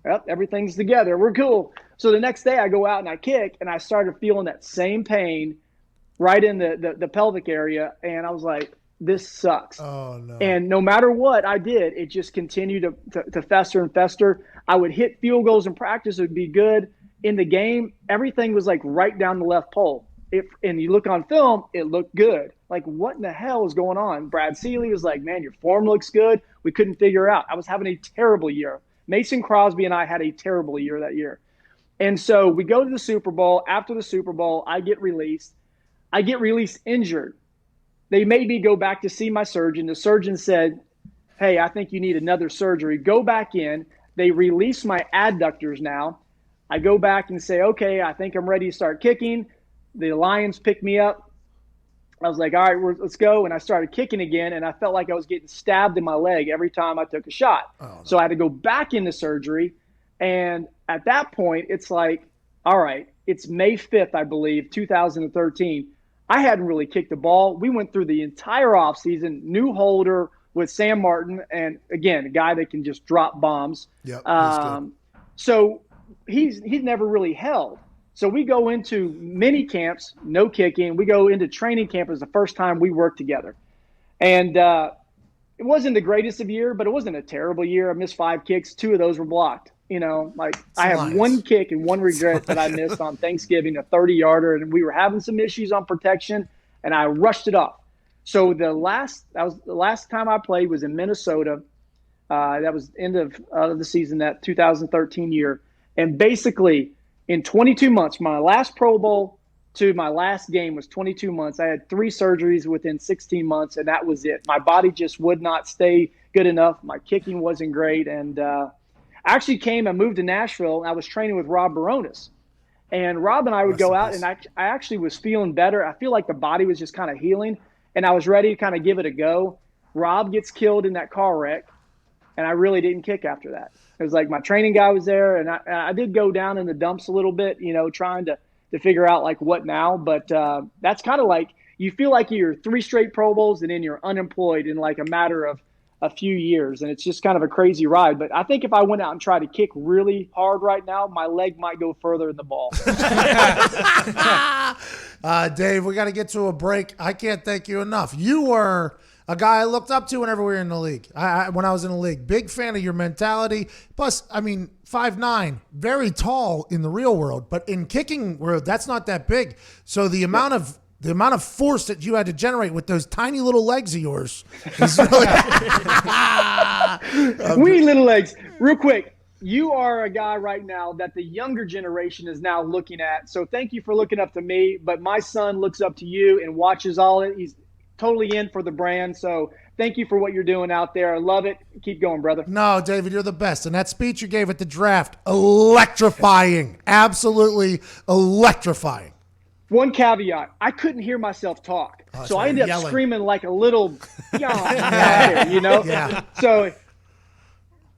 well, everything's together. We're cool. So the next day I go out and I kick, and I started feeling that same pain right in the pelvic area. And I was like, this sucks. Oh, no. And no matter what I did, it just continued to fester and fester. I would hit field goals in practice. It would be good. In the game, everything was like right down the left pole. And you look on film, it looked good. Like, what in the hell is going on? Brad Seeley was like, man, your form looks good. We couldn't figure it out. I was having a terrible year. Mason Crosby and I had a terrible year that year. And so we go to the Super Bowl. After the Super Bowl, I get released. I get released injured. They made me go back to see my surgeon. The surgeon said, hey, I think you need another surgery. Go back in. They release my adductors now. I go back and say, okay, I think I'm ready to start kicking. The Lions pick me up. I was like, all right, let's go. And I started kicking again, and I felt like I was getting stabbed in my leg every time I took a shot. Oh, no. So I had to go back into surgery. And at that point, it's like, all right, it's May 5th, I believe, 2013. I hadn't really kicked the ball. We went through the entire offseason, new holder with Sam Martin, and, again, a guy that can just drop bombs. Yep, so he's never really held. So we go into mini camps, no kicking. We go into training camp as the first time we worked together. And it wasn't the greatest of year, but it wasn't a terrible year. I missed 5 kicks. 2 of those were blocked. I have one kick and one regret that I missed on Thanksgiving, a 30-yarder, and we were having some issues on protection, and I rushed it off. So the last time I played was in Minnesota. That was end of the season, that 2013 year. And basically, in 22 months, my last Pro Bowl to my last game was 22 months. I had 3 surgeries within 16 months, and that was it. My body just would not stay good enough. My kicking wasn't great. And I actually moved to Nashville, and I was training with Rob Baronis. And Rob and I would go out, and I actually was feeling better. I feel like the body was just kind of healing, and I was ready to kind of give it a go. Rob gets killed in that car wreck, and I really didn't kick after that. It was like my training guy was there, and I did go down in the dumps a little bit, trying to figure out like what now. But that's kind of like you feel like you're 3 straight Pro Bowls, and then you're unemployed in like a matter of a few years, and it's just kind of a crazy ride. But I think if I went out and tried to kick really hard right now, my leg might go further in the ball. Dave, we got to get to a break. I can't thank you enough. You were a guy I looked up to whenever we were in the league. When I was in the league, big fan of your mentality. Plus, 5'9", very tall in the real world, but in kicking world, that's not that big. So the amount of force that you had to generate with those tiny little legs of yours is really wee little legs. Real quick, you are a guy right now that the younger generation is now looking at. So thank you for looking up to me. But my son looks up to you and watches all it. He's totally in for the brand. So thank you for what you're doing out there. I love it. Keep going, brother. No, David, you're the best. And that speech you gave at the draft, electrifying. Absolutely electrifying. One caveat, I couldn't hear myself talk. So I ended up screaming like a little, Yeah. So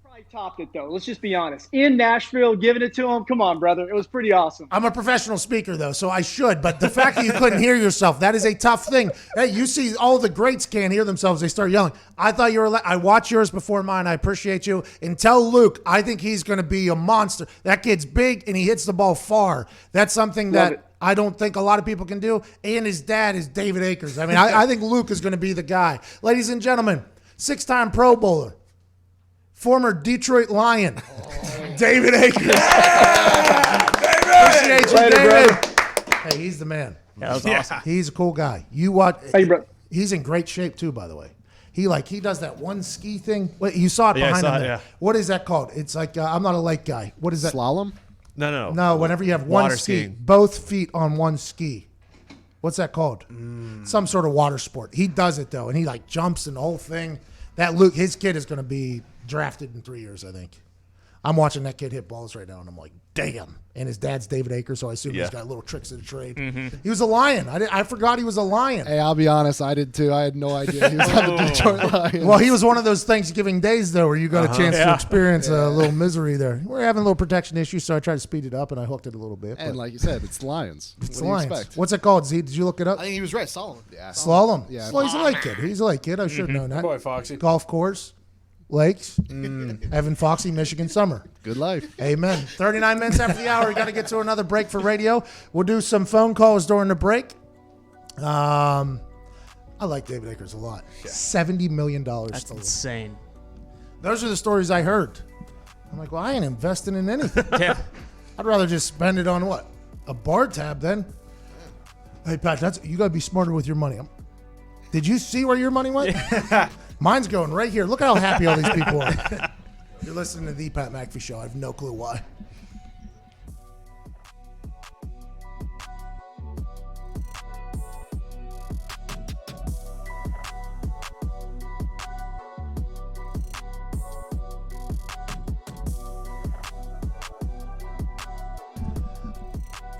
probably topped it, though. Let's just be honest. In Nashville, giving it to him, come on, brother. It was pretty awesome. I'm a professional speaker, though, so I should. But the fact that you couldn't hear yourself, that is a tough thing. Hey, you see all the greats can't hear themselves. They start yelling. I thought you were – I watched yours before mine. I appreciate you. And tell Luke, I think he's going to be a monster. That kid's big, and he hits the ball far. That's something that – I don't think a lot of people can do. And his dad is David Akers. I think Luke is going to be the guy. Ladies and gentlemen, 6-time Pro Bowler, former Detroit Lion, David Akers. Appreciate you, David. Hey, he's the man. That was awesome. He's a cool guy. You watch. Hey, bro. He's in great shape too, by the way. He does that one ski thing. Wait, you saw it behind him there. Yeah. What is that called? It's like I'm not a lake guy. What is that? Slalom? No, whenever you have one Water ski, skiing. both feet on one ski. What's that called? Some sort of water sport. He does it, though, and he, jumps and the whole thing. That Luke, his kid is going to be drafted in 3 years, I think. I'm watching that kid hit balls right now, and I'm like, damn. And his dad's David Akers, so I assume he's got little tricks of the trade. Mm-hmm. He was a Lion. I forgot he was a Lion. Hey, I'll be honest, I did too. I had no idea he was on the Detroit Lions. Well, he was one of those Thanksgiving days, though, where you got a chance to experience a little misery there. We're having a little protection issue, so I tried to speed it up, and I hooked it a little bit. And like you said, it's Lions. It's what do you Lions. expect? What's it called, Z? Did you look it up? I think he was right. Slalom. Yeah. Slalom. Yeah. Well, he's a lake kid. He's a lake kid. I should have known that. Boy, Foxy. Golf course, lakes, Evan Foxy, Michigan summer. Good life. Amen. 39 minutes after the hour, we got to get to another break for radio. We'll do some phone calls during the break. I like David Akers a lot. $70 million. That's stolen. insane. Those are the stories I heard. I'm like, well, I ain't investing in anything. Yeah. I'd rather just spend it on what? A bar tab then. Hey, Pat, you got to be smarter with your money. Did you see where your money went? Mine's going right here. Look how happy all these people are. You're listening to the Pat McAfee Show. I have no clue why.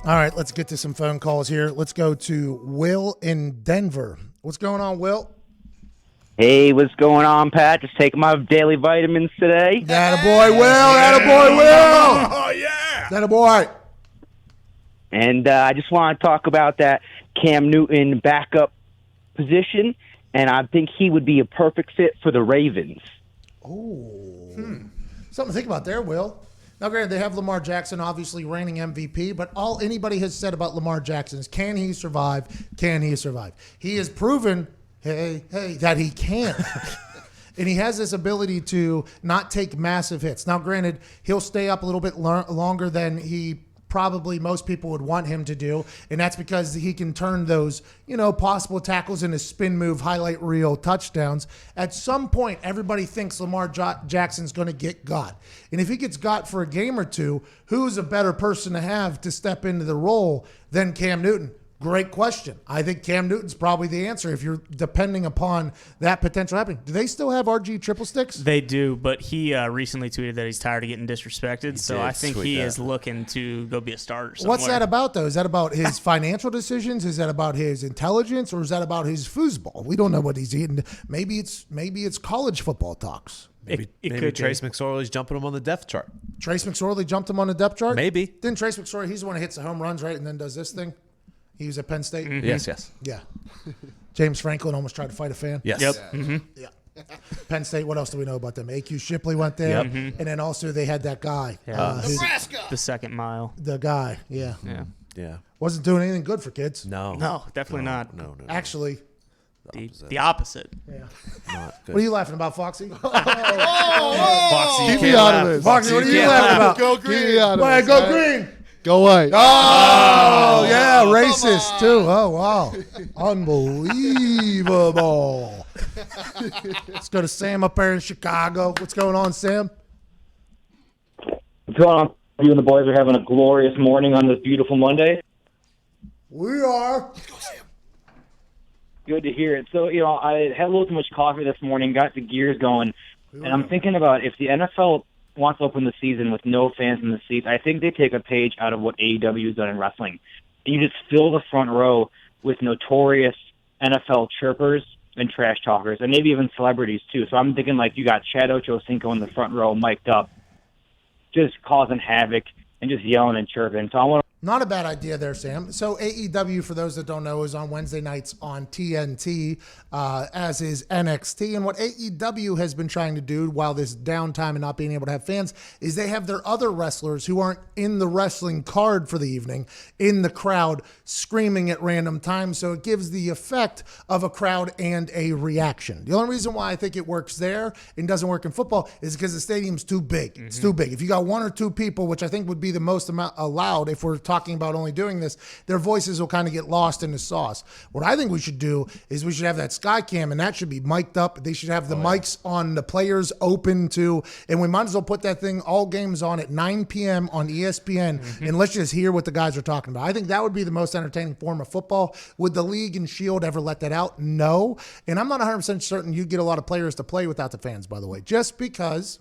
All right, let's get to some phone calls here. Let's go to Will in Denver. What's going on, Will? Hey, what's going on, Pat? Just taking my daily vitamins today. Attaboy, Will. Attaboy, Will. Oh, yeah. Attaboy. And I just want to talk about that Cam Newton backup position, and I think he would be a perfect fit for the Ravens. Oh. Something to think about there, Will. Now, granted, they have Lamar Jackson, obviously reigning MVP, but all anybody has said about Lamar Jackson is, can he survive? Can he survive? He has proven, hey, that he can. And he has this ability to not take massive hits. Now, granted, he'll stay up a little bit longer than he probably most people would want him to do, and that's because he can turn those, possible tackles into spin move highlight reel touchdowns. At some point, everybody thinks Lamar Jackson's going to get got. And if he gets got for a game or two, who's a better person to have to step into the role than Cam Newton? Great question. I think Cam Newton's probably the answer if you're depending upon that potential happening. Do they still have RG triple sticks? They do, but he recently tweeted that he's tired of getting disrespected. So I think he is looking to go be a starter somewhere. What's that about, though? Is that about his financial decisions? Is that about his intelligence? Or is that about his foosball? We don't know what he's eating. Maybe it's college football talks. Maybe Trace McSorley's jumping him on the depth chart. Trace McSorley jumped him on the depth chart? Maybe. Didn't Trace McSorley, he's the one who hits the home runs, right, and then does this thing? He was at Penn State? Mm-hmm. Yes. Yeah. James Franklin almost tried to fight a fan. Yes. Yep. Yeah. Mm-hmm. Yeah. Penn State, what else do we know about them? A.Q. Shipley went there. Yep. And then also they had that guy. Nebraska. The second mile. The guy, yeah. Yeah. Wasn't doing anything good for kids. No, definitely not. No. Actually. The opposite. Yeah. Not good. What are you laughing about, Foxy? Foxy, Keep me out of this. Foxy, what are you laughing about? Go green. Go green. Go white. Oh, yeah, racist too. Oh, wow. Unbelievable. Let's go to Sam up there in Chicago. What's going on, Sam? What's going on? You and the boys are having a glorious morning on this beautiful Monday. We are. Good to hear it. So, I had a little too much coffee this morning, got the gears going, and I'm thinking about if the NFL wants to open the season with no fans in the seats, I think they take a page out of what AEW has done in wrestling. And you just fill the front row with notorious NFL chirpers and trash talkers, and maybe even celebrities too. So I'm thinking you got Chad Ochocinco in the front row, mic'd up, just causing havoc and just yelling and chirping. So I want Not a bad idea there, Sam. So AEW, for those that don't know, is on Wednesday nights on TNT, as is NXT. And what AEW has been trying to do while this downtime and not being able to have fans is they have their other wrestlers who aren't in the wrestling card for the evening in the crowd screaming at random times. So it gives the effect of a crowd and a reaction. The only reason why I think it works there and doesn't work in football is because the stadium's too big. Mm-hmm. It's too big. If you got one or two people, which I think would be the most amount allowed if we're talking about only doing this, their voices will kind of get lost in the sauce. What I think we should do is we should have that sky cam, and that should be mic'd up. They should have the mics on the players open too, and we might as well put that thing all games on at 9 p.m. on ESPN, and let's just hear what the guys are talking about. I think that would be the most entertaining form of football. Would the league and Shield ever let that out? No. And I'm not 100% certain you'd get a lot of players to play without the fans, by the way, just because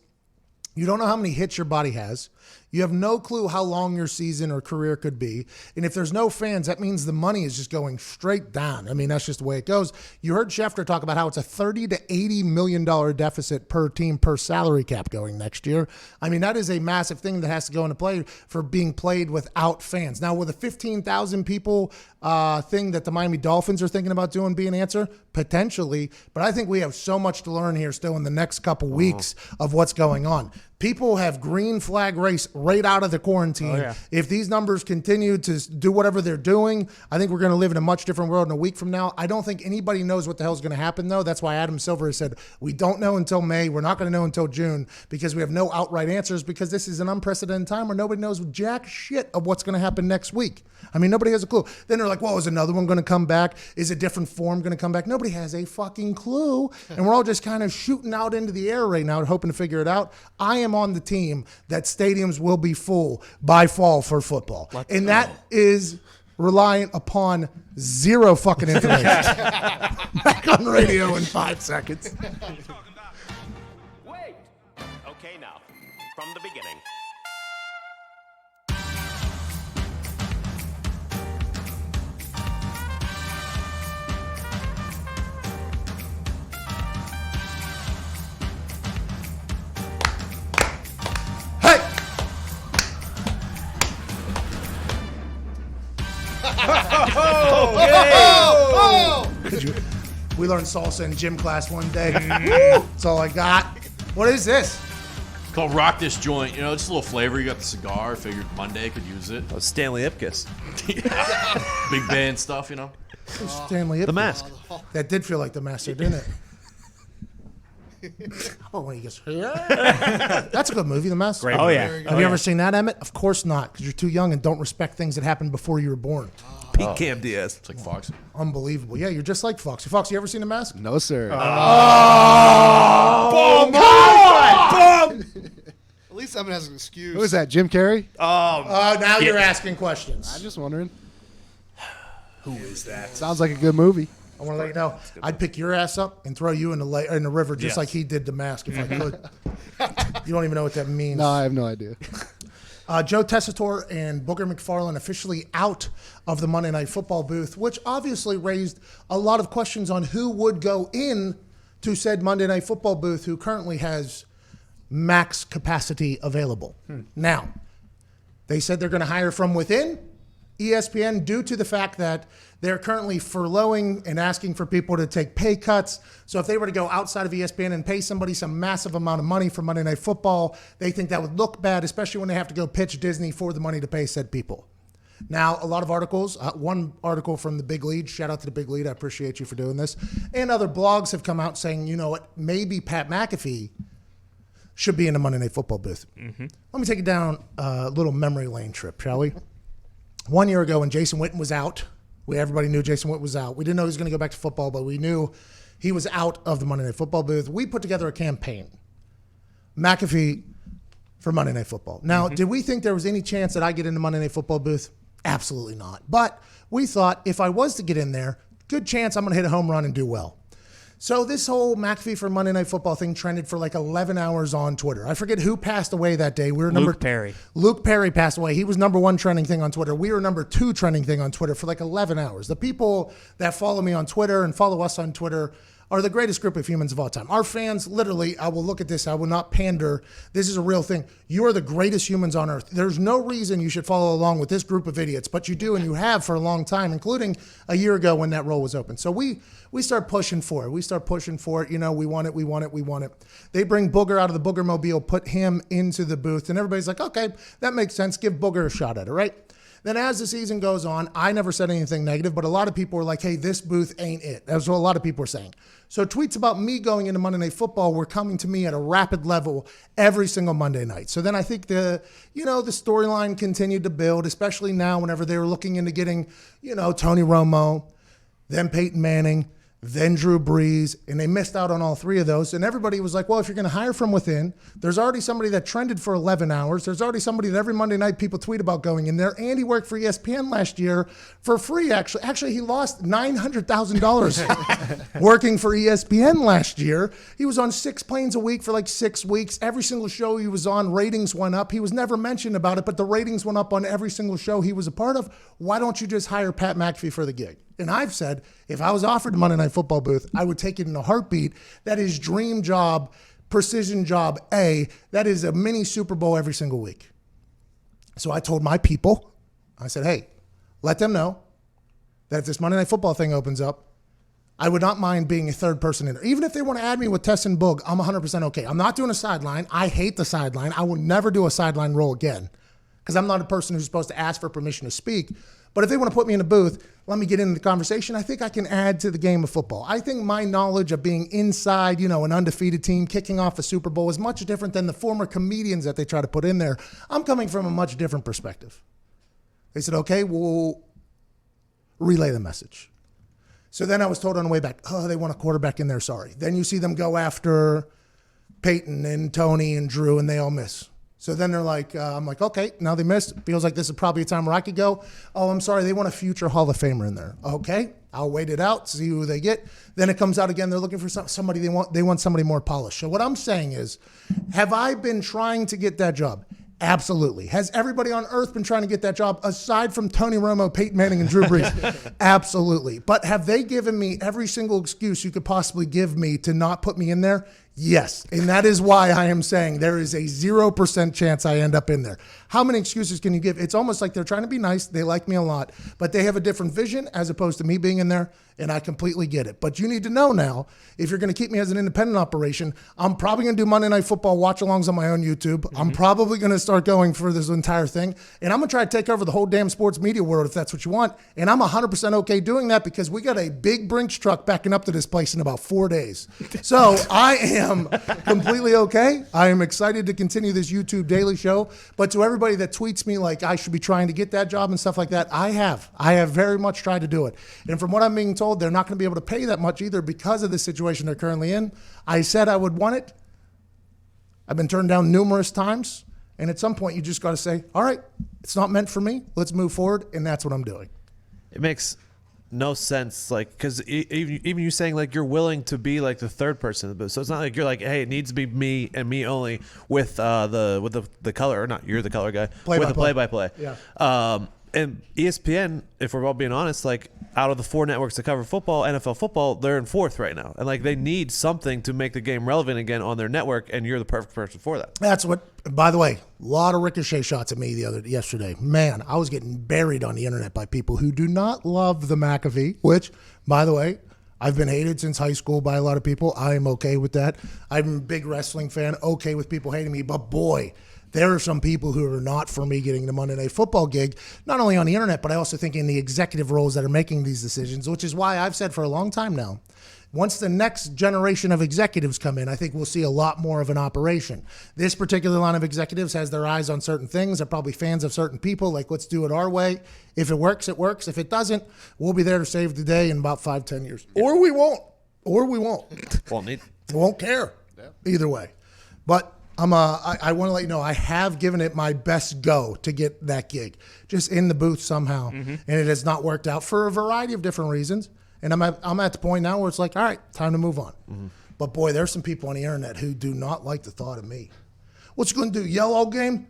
you don't know how many hits your body has. You have no clue how long your season or career could be. And if there's no fans, that means the money is just going straight down. I mean, that's just the way it goes. You heard Schefter talk about how it's a $30 to $80 million deficit per team per salary cap going next year. I mean, that is a massive thing that has to go into play for being played without fans. Now, with a 15,000 people thing that the Miami Dolphins are thinking about doing be an answer? Potentially. But I think we have so much to learn here still in the next couple weeks of what's going on. People have green flag race right out of the quarantine. Oh, yeah. If these numbers continue to do whatever they're doing, I think we're going to live in a much different world in a week from now. I don't think anybody knows what the hell is going to happen, though. That's why Adam Silver has said, we don't know until May. We're not going to know until June because we have no outright answers because this is an unprecedented time where nobody knows jack shit of what's going to happen next week. I mean, nobody has a clue. Then they're like, well, is another one going to come back? Is a different form going to come back? Nobody has a fucking clue. And we're all just kind of shooting out into the air right now, hoping to figure it out. I am on the team that stadiums will be full by fall for football. And that is reliant upon zero fucking information. Back on the radio in 5 seconds. Wait. Okay, now, from the beginning. We learned salsa in gym class one day. That's all I got. What is this? It's called Rock This Joint. You know, just a little flavor. You got the cigar. Figured Monday could use it. Oh, Stanley Ipkiss. Big band stuff, you know. Stanley Ipkiss. The Mask. That did feel like The Master, didn't it? Oh, when he goes, yeah. That's a good movie, The Mask. Great movie. Have you ever seen that, Emmett? Of course not, because you're too young and don't respect things that happened before you were born. Peak Cam Diaz. It's like Fox. Unbelievable. Yeah, you're just like Foxy. Foxy, you ever seen The Mask? No, sir. At least Evan has an excuse. Who is that, Jim Carrey? Now you're asking questions. I'm just wondering. Who is that? Sounds like a good movie. I want to let you know, I'd pick your ass up and throw you in the river just like he did The Mask if I could. You don't even know what that means. No, I have no idea. Joe Tessitore and Booger McFarland officially out of the Monday Night Football booth, which obviously raised a lot of questions on who would go in to said Monday Night Football booth who currently has max capacity available. Now, they said they're going to hire from within ESPN due to the fact that they're currently furloughing and asking for people to take pay cuts. So if they were to go outside of ESPN and pay somebody some massive amount of money for Monday Night Football, they think that would look bad, especially when they have to go pitch Disney for the money to pay said people. Now, a lot of articles, one article from the Big Lead, shout out to the Big Lead, I appreciate you for doing this, and other blogs have come out saying, you know what, maybe Pat McAfee should be in the Monday Night Football booth. Let me take you down a little memory lane trip, shall we? 1 year ago when Jason Witten was out, everybody knew Jason Witten was out. We didn't know he was going to go back to football, but we knew he was out of the Monday Night Football booth. We put together a campaign, McAfee for Monday Night Football. Now, did we think there was any chance that I get in the Monday Night Football booth? Absolutely not. But we thought if I was to get in there, good chance I'm going to hit a home run and do well. So this whole McAfee for Monday Night Football thing trended for like 11 hours on Twitter. I forget who passed away that day. Luke Perry. Luke Perry passed away. He was number one trending thing on Twitter. We were number two trending thing on Twitter for like 11 hours. The people that follow me on Twitter and follow us on Twitter are the greatest group of humans of all time. Our fans, literally, I will look at this. I will not pander. This is a real thing. You are the greatest humans on earth. There's no reason you should follow along with this group of idiots, but you do, and you have for a long time, including a year ago when that role was open. So we start pushing for it. We start pushing for it. You know, we want it, we want it, we want it. They bring Booger out of the Booger Mobile, put him into the booth, and everybody's like, okay, that makes sense. Give Booger a shot at it, right? Then as the season goes on, I never said anything negative, but a lot of people were like, hey, this booth ain't it. That's what a lot of people were saying. So tweets about me going into Monday Night Football were coming to me at a rapid level every single Monday night. So then I think the storyline continued to build, especially now whenever they were looking into getting, Tony Romo, then Peyton Manning, then Drew Brees, and they missed out on all three of those. And everybody was like, well, if you're going to hire from within, there's already somebody that trended for 11 hours. There's already somebody that every Monday night people tweet about going in there. And he worked for ESPN last year for free, actually. Actually, he lost $900,000 working for ESPN last year. He was on 6 planes a week for like 6 weeks. Every single show he was on, ratings went up. He was never mentioned about it, but the ratings went up on every single show he was a part of. Why don't you just hire Pat McAfee for the gig? And I've said, if I was offered the Monday Night Football booth, I would take it in a heartbeat. That is dream job, precision job A. That is a mini Super Bowl every single week. So I told my people, I said, hey, let them know that if this Monday Night Football thing opens up, I would not mind being a third person in there. Even if they want to add me with Tess and Boog, I'm 100% okay. I'm not doing a sideline. I hate the sideline. I will never do a sideline role again because I'm not a person who's supposed to ask for permission to speak. But if they want to put me in a booth, let me get into the conversation. I think I can add to the game of football. I think my knowledge of being inside, an undefeated team, kicking off a Super Bowl is much different than the former comedians that they try to put in there. I'm coming from a much different perspective. They said, okay, we'll relay the message. So then I was told on the way back, oh, they want a quarterback in there, sorry. Then you see them go after Peyton and Tony and Drew, and they all miss. So then they're like, I'm like, okay, now they missed. Feels like this is probably a time where I could go. Oh, I'm sorry, they want a future Hall of Famer in there. Okay, I'll wait it out, see who they get. Then it comes out again, they're looking for somebody, they want somebody more polished. So what I'm saying is, have I been trying to get that job? Absolutely. Has everybody on earth been trying to get that job aside from Tony Romo, Peyton Manning, and Drew Brees? Absolutely. But have they given me every single excuse you could possibly give me to not put me in there? Yes. And that is why I am saying there is a 0% chance I end up in there. How many excuses can you give? It's almost like they're trying to be nice. They like me a lot, but they have a different vision as opposed to me being in there, and I completely get it. But you need to know now, if you're going to keep me as an independent operation, I'm probably going to do Monday Night Football watch-alongs on my own YouTube. Mm-hmm. I'm probably going to start going for this entire thing, and I'm going to try to take over the whole damn sports media world if that's what you want, and I'm 100% okay doing that because we got a big Brinks truck backing up to this place in about 4 days. So I am completely okay. I am excited to continue this YouTube daily show. But to everybody that tweets me like I should be trying to get that job and stuff like that, I have very much tried to do it. And from what I'm being told, they're not going to be able to pay that much either because of the situation they're currently in. I said I would want it. I've been turned down numerous times. And at some point, you just got to say, all right, it's not meant for me. Let's move forward. And that's what I'm doing. It makes no sense, like, because even you saying like you're willing to be like the third person, so it's not like you're like, hey, it needs to be me and me only with the color, or not, you're the color guy, with the play-by-play. Yeah. And ESPN, if we're all being honest, like out of the 4 networks that cover football, NFL football, they're in 4th right now, and like they need something to make the game relevant again on their network, and you're the perfect person for that. That's what. By the way, a lot of ricochet shots at me yesterday. Man, I was getting buried on the internet by people who do not love the McAfee. Which, by the way, I've been hated since high school by a lot of people. I am okay with that. I'm a big wrestling fan. Okay with people hating me, but boy, there are some people who are not for me getting the Monday Night Football gig, not only on the internet, but I also think in the executive roles that are making these decisions, which is why I've said for a long time now, once the next generation of executives come in, I think we'll see a lot more of an operation. This particular line of executives has their eyes on certain things. They're probably fans of certain people, like, let's do it our way. If it works, it works. If it doesn't, we'll be there to save the day in about 5-10 years. Or we won't. We won't care either way. But I want to let you know I have given it my best go to get that gig, just in the booth somehow, and it has not worked out for a variety of different reasons. And I'm at the point now where it's like, all right, time to move on. But boy, there's some people on the internet who do not like the thought of me. What's you going to do? Yell all game?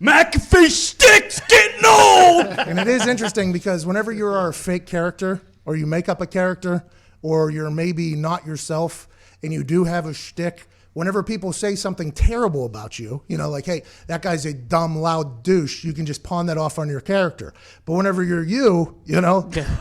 McAfee sticks getting old. And it is interesting because whenever you are a fake character, or you make up a character, or you're maybe not yourself, and you do have a shtick, whenever people say something terrible about you, like, hey, that guy's a dumb, loud douche, you can just pawn that off on your character. But whenever you're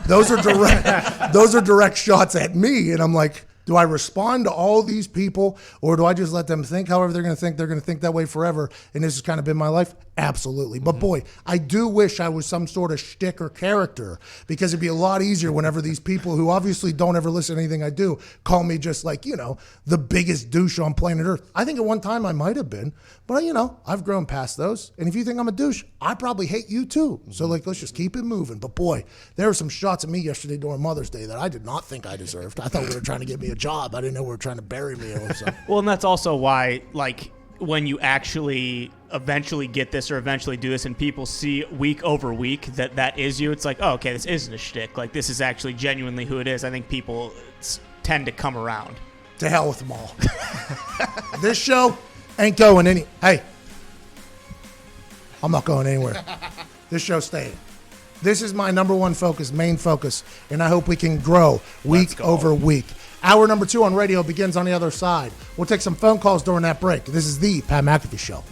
those are direct shots at me. And I'm like, do I respond to all these people, or do I just let them think however they're going to think? They're going to think that way forever. And this has kind of been my life. Absolutely. But boy, I do wish I was some sort of shtick or character, because it'd be a lot easier whenever these people who obviously don't ever listen to anything I do call me just like, the biggest douche on planet Earth. I think at one time I might have been, but I've grown past those. And if you think I'm a douche, I probably hate you too. So let's just keep it moving. But boy, there were some shots at me yesterday during Mother's Day that I did not think I deserved. I thought we were trying to get me a job. I didn't know we were trying to bury me or something. Well, and that's also why, like, when you actually eventually get this or eventually do this and people see week over week that is you, it's like, oh, okay, this isn't a shtick. Like, this is actually genuinely who it is. I think people tend to come around. To hell with them all. This show ain't going any. Hey, I'm not going anywhere. This show's staying. This is my number one focus, main focus, and I hope we can grow week over week. Hour number 2 on radio begins on the other side. We'll take some phone calls during that break. This is the Pat McAfee Show.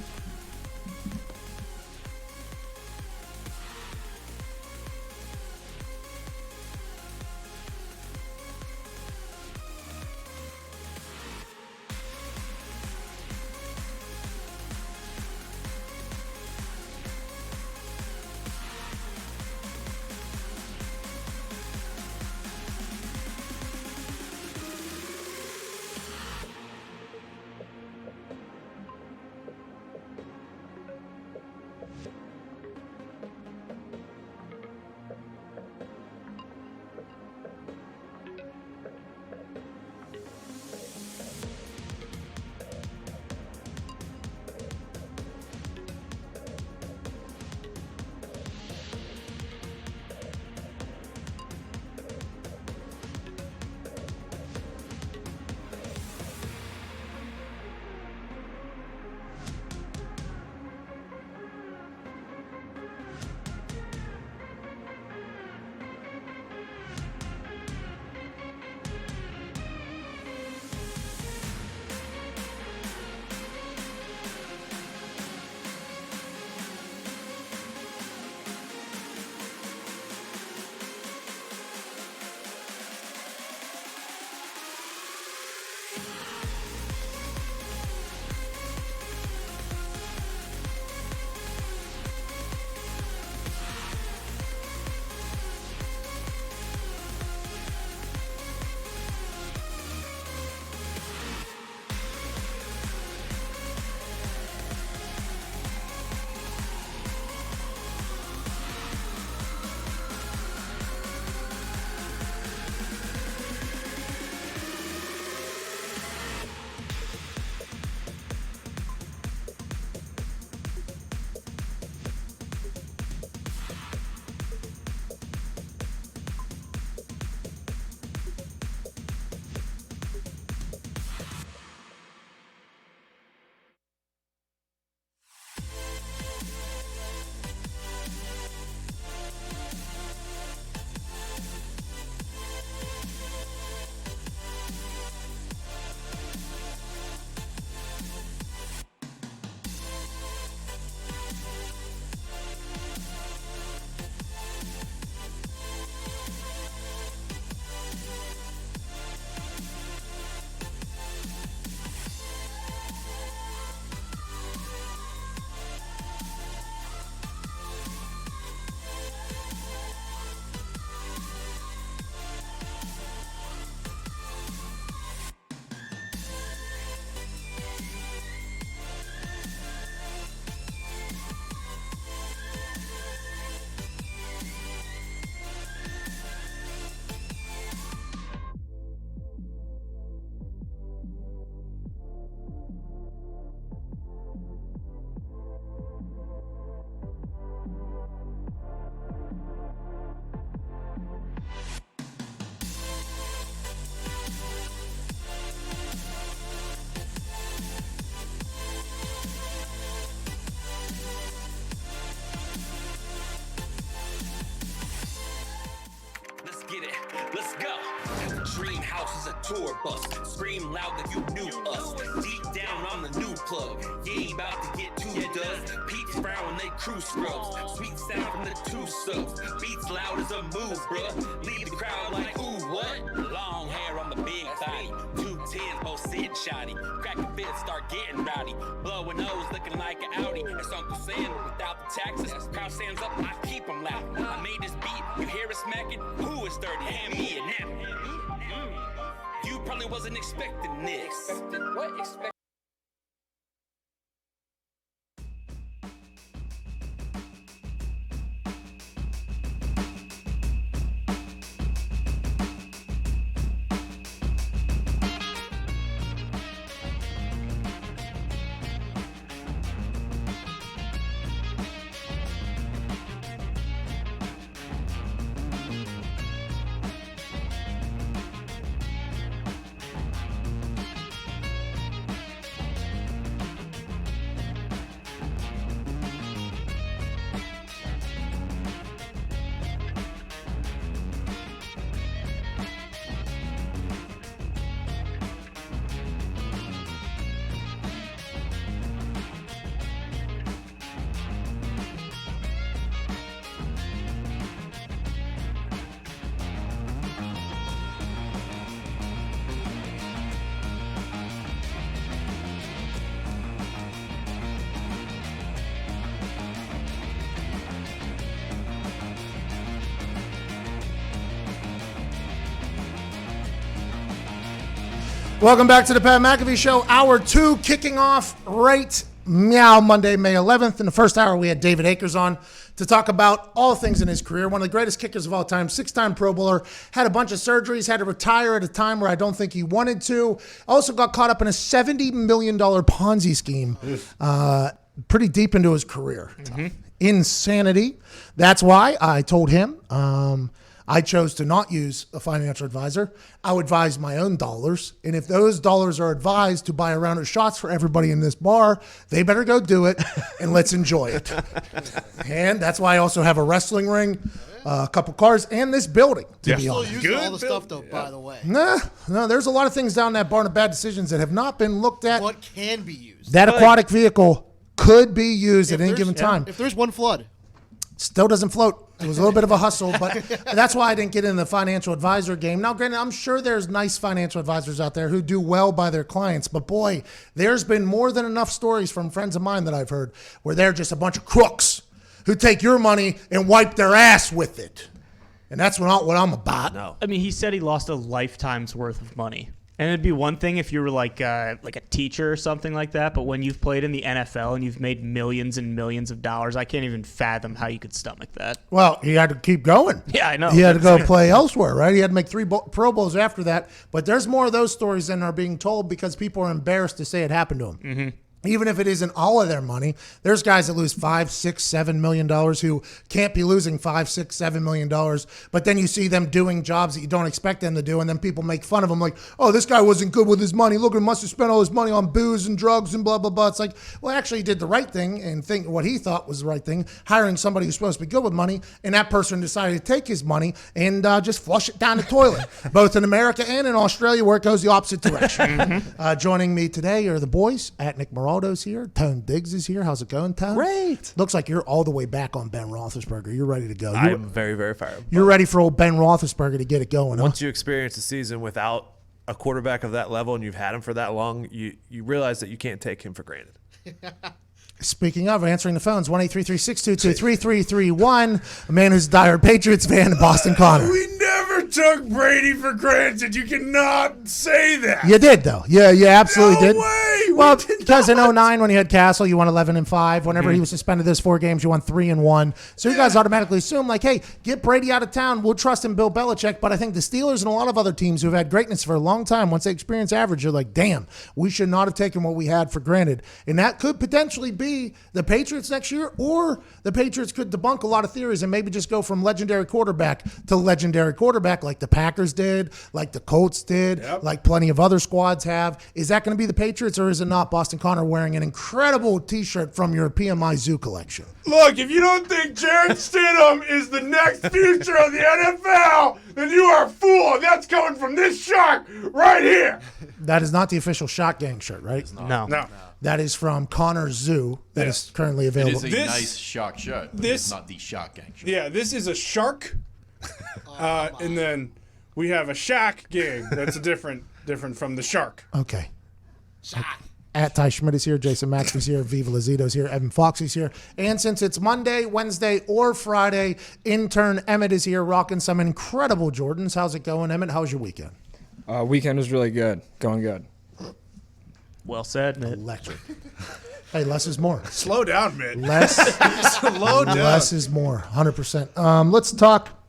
house is a tour bus. Scream loud that you knew us. Deep down, I'm the new plug. You ain't about to get too dust. Pete's brown when they crew scrubs. Sweet sound from the two subs. Beats loud as a move, bruh. Lead the crowd like, ooh, what? Long hair on the big body. 210s, both sitting shoddy. Crack a fist, start getting rowdy. Blow a nose, looking like an Audi. It's Uncle Sam without the taxes. Crowd stands up, I keep them loud. I made this beat, you hear it smacking? Who is 30? Hand me a nap. You probably wasn't expecting this. What? Welcome back to the Pat McAfee Show. Hour 2 kicking off right meow Monday, May 11th. In the first hour, we had David Akers on to talk about all things in his career. One of the greatest kickers of all time, 6-time Pro Bowler, had a bunch of surgeries, had to retire at a time where I don't think he wanted to. Also got caught up in a $70 million Ponzi scheme pretty deep into his career. Insanity. That's why I told him I chose to not use a financial advisor. I would advise my own dollars. And if those dollars are advised to buy a round of shots for everybody in this bar, they better go do it and let's enjoy it. And that's why I also have a wrestling ring, a couple cars, and this building, to be honest. Still using all the stuff, though, by the way. No, there's a lot of things down that barn of bad decisions that have not been looked at. What can be used? That aquatic vehicle could be used at any given time. If there's one flood. Still doesn't float. It was a little bit of a hustle, but that's why I didn't get in the financial advisor game. Now, granted, I'm sure there's nice financial advisors out there who do well by their clients, but boy, there's been more than enough stories from friends of mine that I've heard where they're just a bunch of crooks who take your money and wipe their ass with it. And that's not what I'm about. No. I mean, he said he lost a lifetime's worth of money. And it'd be one thing if you were like a teacher or something like that, but when you've played in the NFL and you've made millions and millions of dollars, I can't even fathom how you could stomach that. Well, he had to keep going. Yeah, I know. He had to go play elsewhere, right? He had to make 3 Pro Bowls after that. But there's more of those stories than are being told because people are embarrassed to say it happened to him. Mm-hmm. Even if it isn't all of their money, there's guys that lose $5, $6, $7 million who can't be losing $5, $6, $7 million. But then you see them doing jobs that you don't expect them to do, and then people make fun of them like, oh, this guy wasn't good with his money. Look, he must have spent all his money on booze and drugs and blah, blah, blah. It's like, well, actually, he did the right thing and think what he thought was the right thing, hiring somebody who's supposed to be good with money, and that person decided to take his money and just flush it down the toilet, both in America and in Australia where it goes the opposite direction. Joining me today are the boys at Nick Moraldo's here. Tone Diggs is here. How's it going, Tone? Great. Looks like you're all the way back on Ben Roethlisberger. You're ready to go. I'm very, very fired up. You're ready for old Ben Roethlisberger to get it going. Once you experience a season without a quarterback of that level and you've had him for that long, you realize that you can't take him for granted. Speaking of answering the phones, 1-833-622-3331. A man who's a diehard Patriots fan, Boston Connor. We never took Brady for granted. You cannot say that. You did, though. Yeah, you absolutely did. Way. Well, because in 2009, when you had Castle, you won 11-5. Whenever he was suspended those 4 games, you won 3-1. So you guys automatically assume, like, hey, get Brady out of town. We'll trust in Bill Belichick. But I think the Steelers and a lot of other teams who've had greatness for a long time, once they experience average, you're like, damn, we should not have taken what we had for granted. And that could potentially be the Patriots next year, or the Patriots could debunk a lot of theories and maybe just go from legendary quarterback to legendary quarterback like the Packers did, like the Colts did, like plenty of other squads have. Is that going to be the Patriots, or is than not, Boston Connor wearing an incredible T-shirt from your PMI Zoo collection. Look, if you don't think Jared Stidham is the next future of the NFL, then you are a fool. That's coming from this shark right here. That is not the official Shot Gang shirt, right? No. That is from Connor Zoo that is currently It available. is a nice shock shirt, but it's not the Shock Gang shirt. Yeah, this is a shark, and then we have a shack gang that's different from the shark. Okay. At Ty Schmidt is here, Jason Max is here, Viva Lazito's here, Evan Fox is here. And since it's Monday, Wednesday, or Friday, intern Emmett is here rocking some incredible Jordans. How's it going, Emmett? How was your weekend? Weekend was really good. Going good. Well said, Mitt. Electric. Hey, less is more. Slow down, man. Slow down. Less is more, 100%. Let's talk.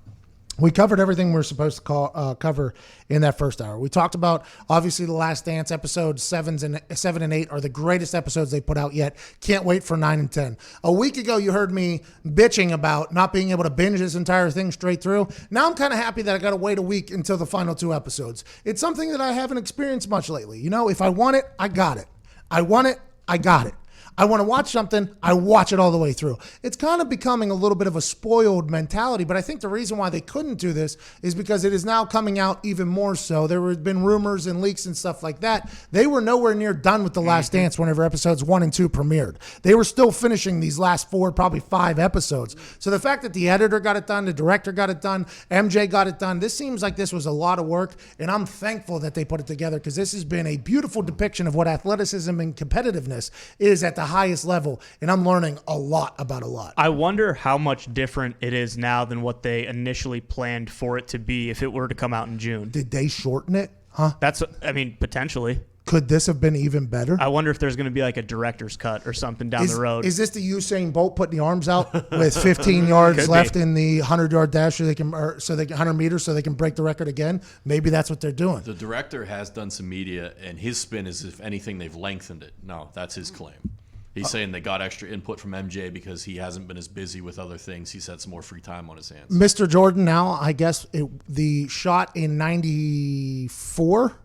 We covered everything we're supposed to cover in that first hour. We talked about, obviously, The Last Dance. Episodes 7 and 8 are the greatest episodes they put out yet. Can't wait for 9 and 10. A week ago, you heard me bitching about not being able to binge this entire thing straight through. Now I'm kind of happy that I got to wait a week until the final 2 episodes. It's something that I haven't experienced much lately. You know, if I want it, I got it. I want it, I got it. I want to watch something, I watch it all the way through. It's kind of becoming a little bit of a spoiled mentality, but I think the reason why they couldn't do this is because it is now coming out even more so. There have been rumors and leaks and stuff like that. They were nowhere near done with The Last Dance whenever episodes 1 and 2 premiered. They were still finishing these last 4, probably 5 episodes. So the fact that the editor got it done, the director got it done, MJ got it done, this seems like this was a lot of work, and I'm thankful that they put it together because this has been a beautiful depiction of what athleticism and competitiveness is at the highest level, and I'm learning a lot about a lot. I wonder how much different it is now than what they initially planned for it to be if it were to come out in June. Did they shorten it? Huh? Potentially. Could this have been even better? I wonder if there's going to be like a director's cut or something down the road. Is this the Usain Bolt putting the arms out with 15 yards left in the 100-yard dash so they can 100 meters so they can break the record again? Maybe that's what they're doing. The director has done some media, and his spin is, if anything, they've lengthened it. No, that's his claim. He's saying they got extra input from MJ because he hasn't been as busy with other things. He's had some more free time on his hands. Mr. Jordan now, I guess the shot in 94.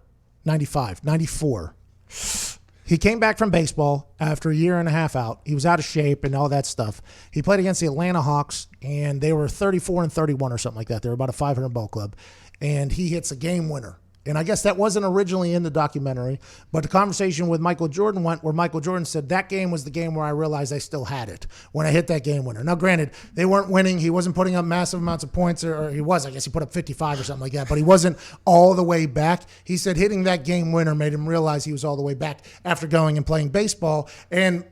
He came back from baseball after a year and a half out. He was out of shape and all that stuff. He played against the Atlanta Hawks, and they were 34 and 31 or something like that. They were about a 500 ball club, and he hits a game winner. And I guess that wasn't originally in the documentary, but the conversation with Michael Jordan went where Michael Jordan said that game was the game where I realized I still had it when I hit that game winner. Now, granted, they weren't winning. He wasn't putting up massive amounts of points, or he was. I guess he put up 55 or something like that, but he wasn't all the way back. He said hitting that game winner made him realize he was all the way back after going and playing baseball. And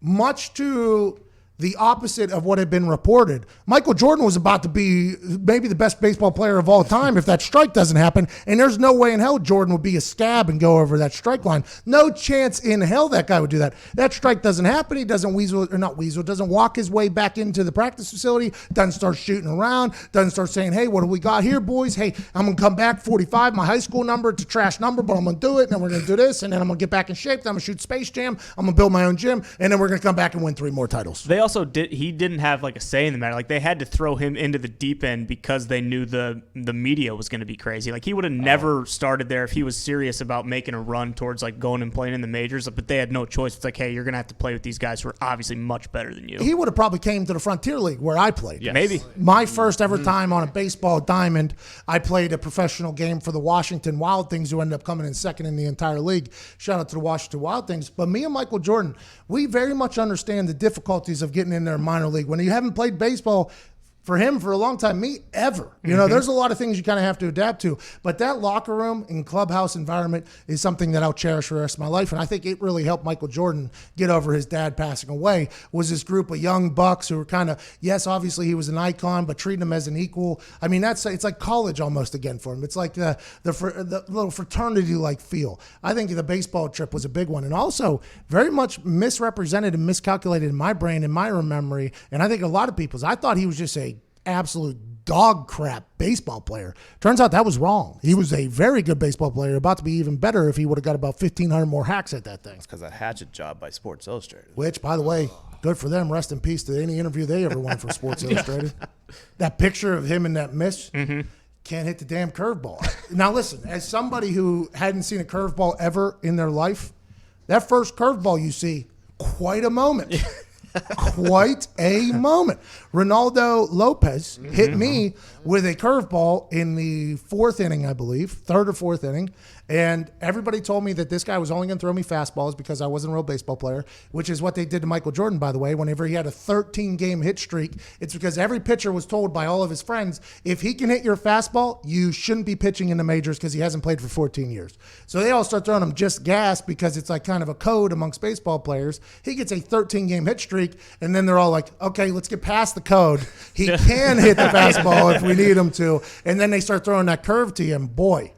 much to the opposite of what had been reported, Michael Jordan was about to be maybe the best baseball player of all time if that strike doesn't happen. And there's no way in hell Jordan would be a scab and go over that strike line. No chance in hell that guy would do that. That strike doesn't happen. He doesn't doesn't walk his way back into the practice facility, doesn't start shooting around, doesn't start saying, hey, what do we got here, boys? Hey, I'm going to come back 45, my high school number. It's a trash number, but I'm going to do it. And then we're going to do this. And then I'm going to get back in shape. Then I'm going to shoot Space Jam. I'm going to build my own gym. And then we're going to come back and win 3 more titles. They also didn't have like a say in the matter. Like they had to throw him into the deep end because they knew the media was going to be crazy. Like he would have never started there if he was serious about making a run towards like going and playing in the majors, but they had no choice. It's like, hey, you're going to have to play with these guys who are obviously much better than you. He would have probably came to the Frontier League where I played. Yes. Maybe. My first ever time on a baseball diamond, I played a professional game for the Washington Wild Things, who ended up coming in second in the entire league. Shout out to the Washington Wild Things. But me and Michael Jordan, we very much understand the difficulties of getting in their minor league. When you haven't played baseball, for him for a long time, me ever. You know, there's a lot of things you kind of have to adapt to. But that locker room and clubhouse environment is something that I'll cherish for the rest of my life. And I think it really helped Michael Jordan get over his dad passing away, was this group of young bucks who were kind of, yes, obviously he was an icon, but treating him as an equal. I mean, it's like college almost again for him. It's like the little fraternity-like feel. I think the baseball trip was a big one. And also very much misrepresented and miscalculated in my brain and my memory. And I think a lot of people's. I thought he was just a absolute dog crap baseball player. Turns out that was wrong. He was a very good baseball player, about to be even better if he would have got about 1,500 more hacks at that thing. It's because of that Hatchet job by Sports Illustrated. Which, by the way, good for them. Rest in peace to any interview they ever won for Sports Illustrated. That picture of him in that miss, can't hit the damn curveball. Now listen, as somebody who hadn't seen a curveball ever in their life, That first curveball you see, quite a moment. Quite a moment. Ronaldo Lopez hit me with a curveball in the fourth inning, I believe, third or fourth inning. And everybody told me that this guy was only going to throw me fastballs because I wasn't a real baseball player, which is what they did to Michael Jordan, by the way. Whenever he had a 13-game hit streak, it's because every pitcher was told by all of his friends, if he can hit your fastball, you shouldn't be pitching in the majors because he hasn't played for 14 years. So they all start throwing him just gas because it's like kind of a code amongst baseball players. He gets a 13-game hit streak, and then they're all like, okay, let's get past the code. He can hit the fastball if we need him to. And then they start throwing that curve to him. Boy,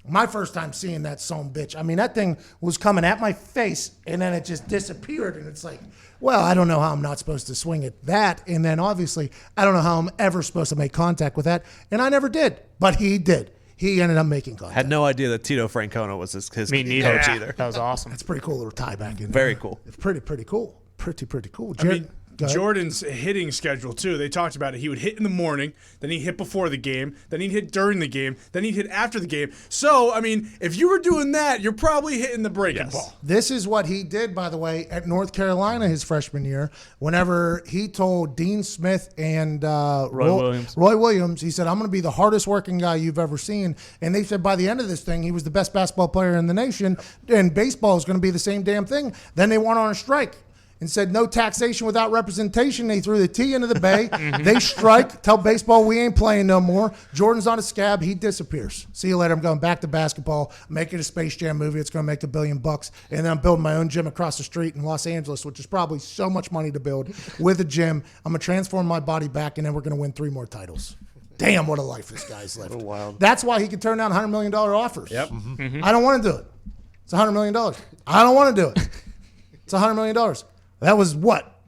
my first time seeing that son bitch. I mean, that thing was coming at my face, and then it just disappeared. And it's like, well, I don't know how I'm not supposed to swing at that. And then obviously, I don't know how I'm ever supposed to make contact with that. And I never did, but he did. He ended up making contact. Had no idea that Tito Francona was his Me neither. coach either. That was awesome. That's pretty cool little tie back in there. Very cool. It's pretty cool. Pretty cool. I mean, Jordan's hitting schedule, too. They talked about it. He would hit in the morning, then he'd hit before the game, then he'd hit during the game, then he'd hit after the game. So, I mean, if you were doing that, you're probably hitting the breaking ball. This is what he did, by the way, at North Carolina his freshman year. Whenever he told Dean Smith and Roy Williams, he said, I'm going to be the hardest working guy you've ever seen. And they said by the end of this thing, he was the best basketball player in the nation, and baseball is going to be the same damn thing. Then they went on a strike and said no taxation without representation. They threw the T into the bay. They strike, tell baseball we ain't playing no more. Jordan's on a scab. He disappears. See you later. I'm going back to basketball, making a Space Jam movie. It's going to make $1 billion. And then I'm building my own gym across the street in Los Angeles, which is probably so much money to build with a gym. I'm going to transform my body back, and then we're going to win 3 more titles. Damn, what a life this guy's lived. Wild. That's why he can turn down $100 million offers. Yep. I don't want to do it. It's $100 million. I don't want to do it. It's $100 million. That was what?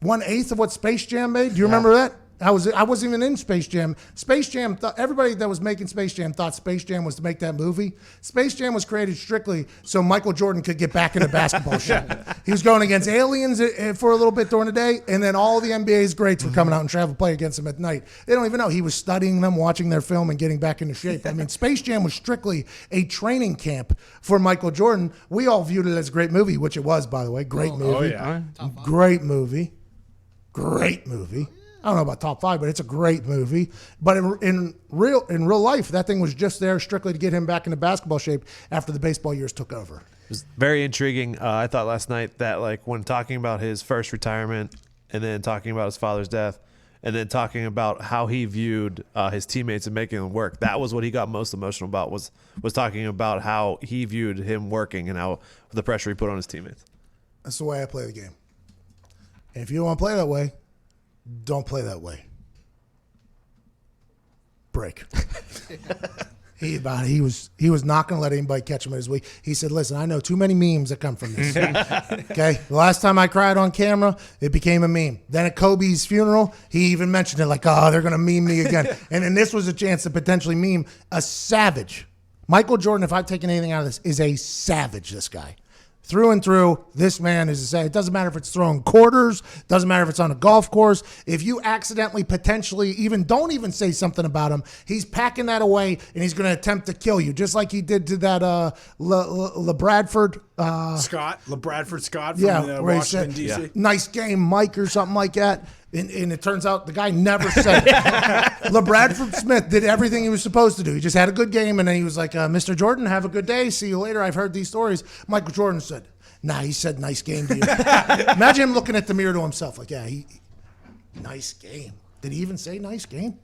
1/8 of what Space Jam made? Do you remember that? I wasn't even in Space Jam. Space Jam, everybody that was making Space Jam thought Space Jam was to make that movie. Space Jam was created strictly so Michael Jordan could get back into basketball shit. He was going against aliens for a little bit during the day, and then all the NBA's greats were coming out and travel play against him at night. They don't even know. He was studying them, watching their film, and getting back into shape. I mean, Space Jam was strictly a training camp for Michael Jordan. We all viewed it as a great movie, which it was, by the way. Great movie. Oh, yeah. Great movie. Great movie. I don't know about top 5, but it's a great movie. But in real life, that thing was just there strictly to get him back into basketball shape after the baseball years took over. It was very intriguing. I thought last night that like when talking about his first retirement and then talking about his father's death and then talking about how he viewed his teammates and making them work, that was what he got most emotional about was talking about how he viewed him working and how the pressure he put on his teammates. That's the way I play the game. And if you don't want to play that way, don't play that way. Break. He was not going to let anybody catch him at his week. He said, listen, I know too many memes that come from this. Okay? The last time I cried on camera, it became a meme. Then at Kobe's funeral, he even mentioned it like, oh, they're going to meme me again. And then this was a chance to potentially meme a savage. Michael Jordan, if I've taken anything out of this, is a savage, this guy. Through and through, this man is a savage. It doesn't matter if it's throwing quarters, doesn't matter if it's on a golf course. If you accidentally, potentially, don't even say something about him, he's packing that away and he's going to attempt to kill you, just like he did to that LeBradford Scott from Washington, D.C. Nice game, Mike, or something like that. And it turns out the guy never said it. LeBradford Smith did everything he was supposed to do. He just had a good game, and then he was like, Mr. Jordan, have a good day. See you later. I've heard these stories. Michael Jordan said, nah, he said nice game to you. Imagine him looking at the mirror to himself like, yeah, nice game. Did he even say nice game?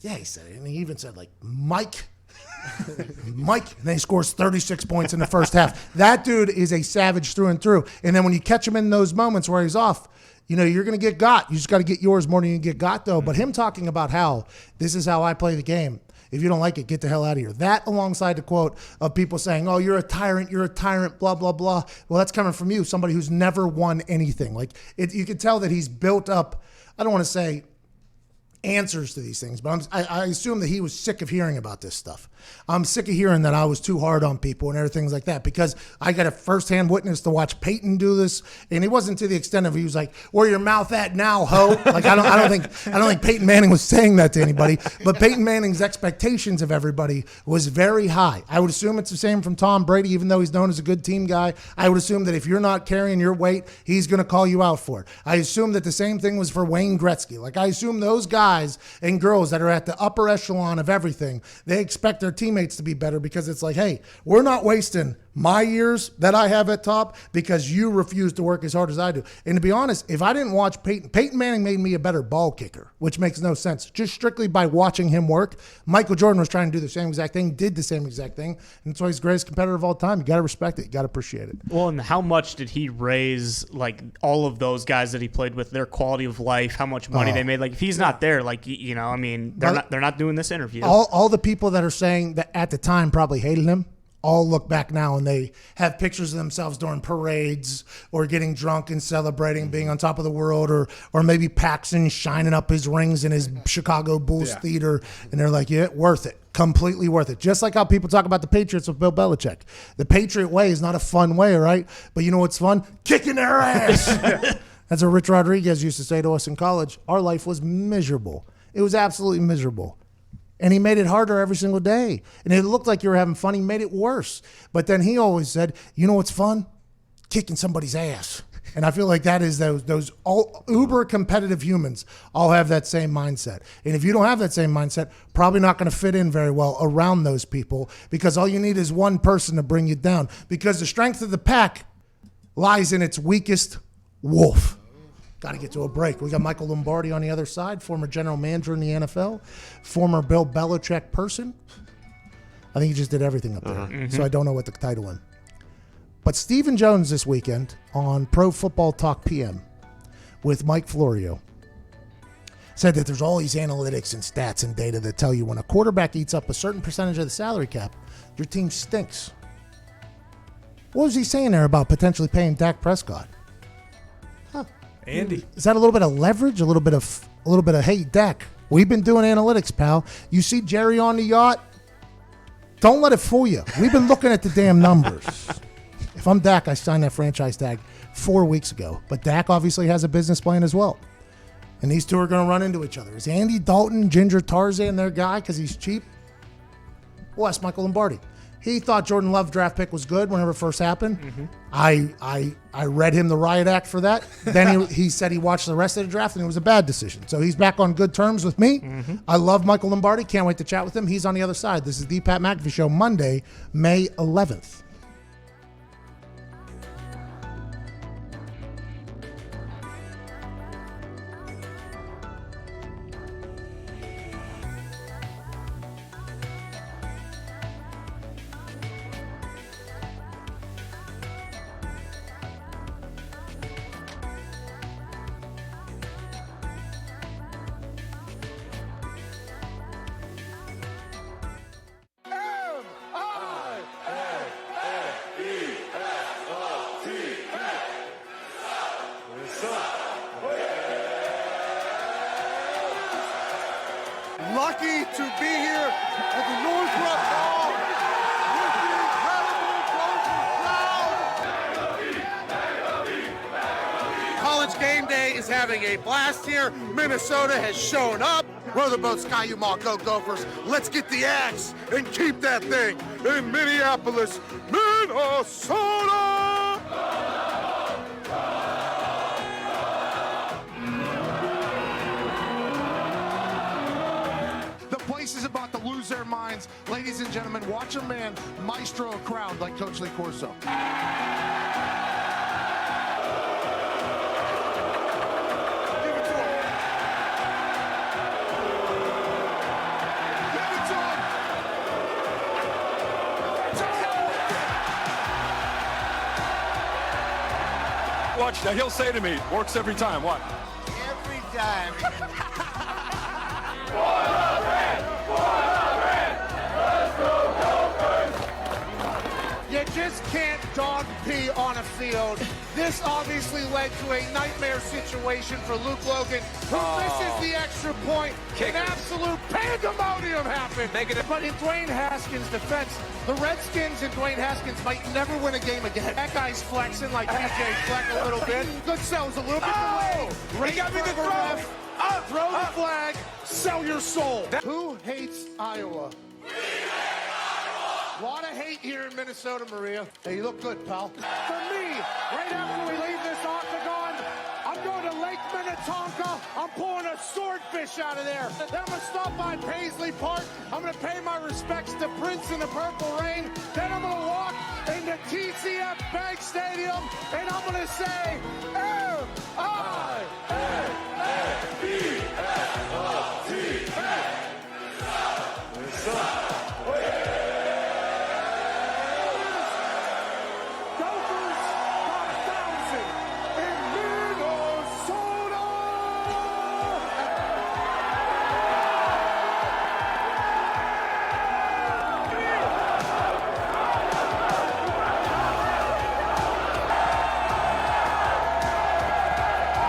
Yeah, he said it. And he even said, like, Mike. And then he scores 36 points in the first half. That dude is a savage through and through. And then when you catch him in those moments where he's off, you're going to get got. You just got to get yours more than you get got, though. But him talking about how this is how I play the game. If you don't like it, get the hell out of here. That alongside the quote of people saying, oh, you're a tyrant, blah, blah, blah. Well, that's coming from you, somebody who's never won anything. Like you can tell that he's built up, I don't want to say answers to these things, but I assume that he was sick of hearing about this stuff. I'm sick of hearing that I was too hard on people and everything like that, because I got a firsthand witness to watch Peyton do this, and it wasn't to the extent of he was like, "Where your mouth at now, ho?" Like I don't think Peyton Manning was saying that to anybody, but Peyton Manning's expectations of everybody was very high. I would assume it's the same from Tom Brady, even though he's known as a good team guy. I would assume that if you're not carrying your weight, he's going to call you out for it. I assume that the same thing was for Wayne Gretzky. Like I assume those guys and girls that are at the upper echelon of everything, they expect their teammates to be better, because it's like, hey, we're not wasting my years that I have at top because you refuse to work as hard as I do. And to be honest, if I didn't watch Peyton Manning made me a better ball kicker, which makes no sense. Just strictly by watching him work. Michael Jordan was trying to do the same exact thing, did the same exact thing, and that's why he's the greatest competitor of all time. You got to respect it. You got to appreciate it. Well, and how much did he raise, like, all of those guys that he played with, their quality of life, how much money they made? Like, if he's not there, like, you know, I mean, they're not doing this interview. All the people that are saying that at the time probably hated him, all look back now and they have pictures of themselves during parades or getting drunk and celebrating being on top of the world, or maybe Paxson shining up his rings in his Chicago Bulls theater, and they're like, yeah, worth it. Completely worth it. Just like how people talk about the Patriots with Bill Belichick. The Patriot way is not a fun way, right? But you know what's fun? Kicking their ass. That's what Rich Rodriguez used to say to us in college. Our life was miserable. It was absolutely miserable. And he made it harder every single day. And it looked like you were having fun. He made it worse. But then he always said, you know what's fun? Kicking somebody's ass. And I feel like that is those all uber competitive humans all have that same mindset. And if you don't have that same mindset, probably not going to fit in very well around those people, because all you need is one person to bring you down. Because the strength of the pack lies in its weakest wolf. Got to get to a break. We got Michael Lombardi on the other side, former general manager in the NFL, former Bill Belichick person. I think he just did everything up there. So I don't know what the title in. But Stephen Jones this weekend on Pro Football Talk PM with Mike Florio said that there's all these analytics and stats and data that tell you when a quarterback eats up a certain percentage of the salary cap, your team stinks. What was he saying there about potentially paying Dak Prescott? Andy. Is that a little bit of leverage? A little bit of hey, Dak, we've been doing analytics, pal. You see Jerry on the yacht? Don't let it fool you. We've been looking at the damn numbers. If I'm Dak, I signed that franchise tag 4 weeks ago. But Dak obviously has a business plan as well. And these two are going to run into each other. Is Andy Dalton, Ginger Tarzan their guy because he's cheap? Well, that's Michael Lombardi. He thought Jordan Love draft pick was good whenever it first happened. I read him the riot act for that. Then he said he watched the rest of the draft and it was a bad decision. So he's back on good terms with me. I love Michael Lombardi. Can't wait to chat with him. He's on the other side. This is the Pat McAfee Show, Monday, May 11th. Lucky to be here at the Northrop Hall with the incredible crowd. College Game Day is having a blast here. Minnesota has shown up. Row the boat, Sky U Mall, go Gophers. Let's get the axe and keep that thing in Minneapolis, Minnesota. Place is about to lose their minds. Ladies and gentlemen, watch a man maestro a crowd like Coach Lee Corso. Give it to him. Give it to him. Watch, now he'll say to me, works every time, what? Every time. You just can't dog pee on a field. This obviously led to a nightmare situation for Luke Logan, who misses the extra point. An absolute pandemonium happened. But in Dwayne Haskins' defense, the Redskins and Dwayne Haskins might never win a game again. That guy's flexing like PJ Fleck a little bit. Good sells a little bit away. He got me the throw. Throw the flag. Sell your soul. Who hates Iowa? A lot of hate here in Minnesota, Maria. Hey, you look good, pal. For me, right after we leave this octagon, I'm going to Lake Minnetonka. I'm pulling a swordfish out of there. Then I'm going to stop by Paisley Park. I'm going to pay my respects to Prince in the Purple Rain. Then I'm going to walk into TCF Bank Stadium, and I'm going to say,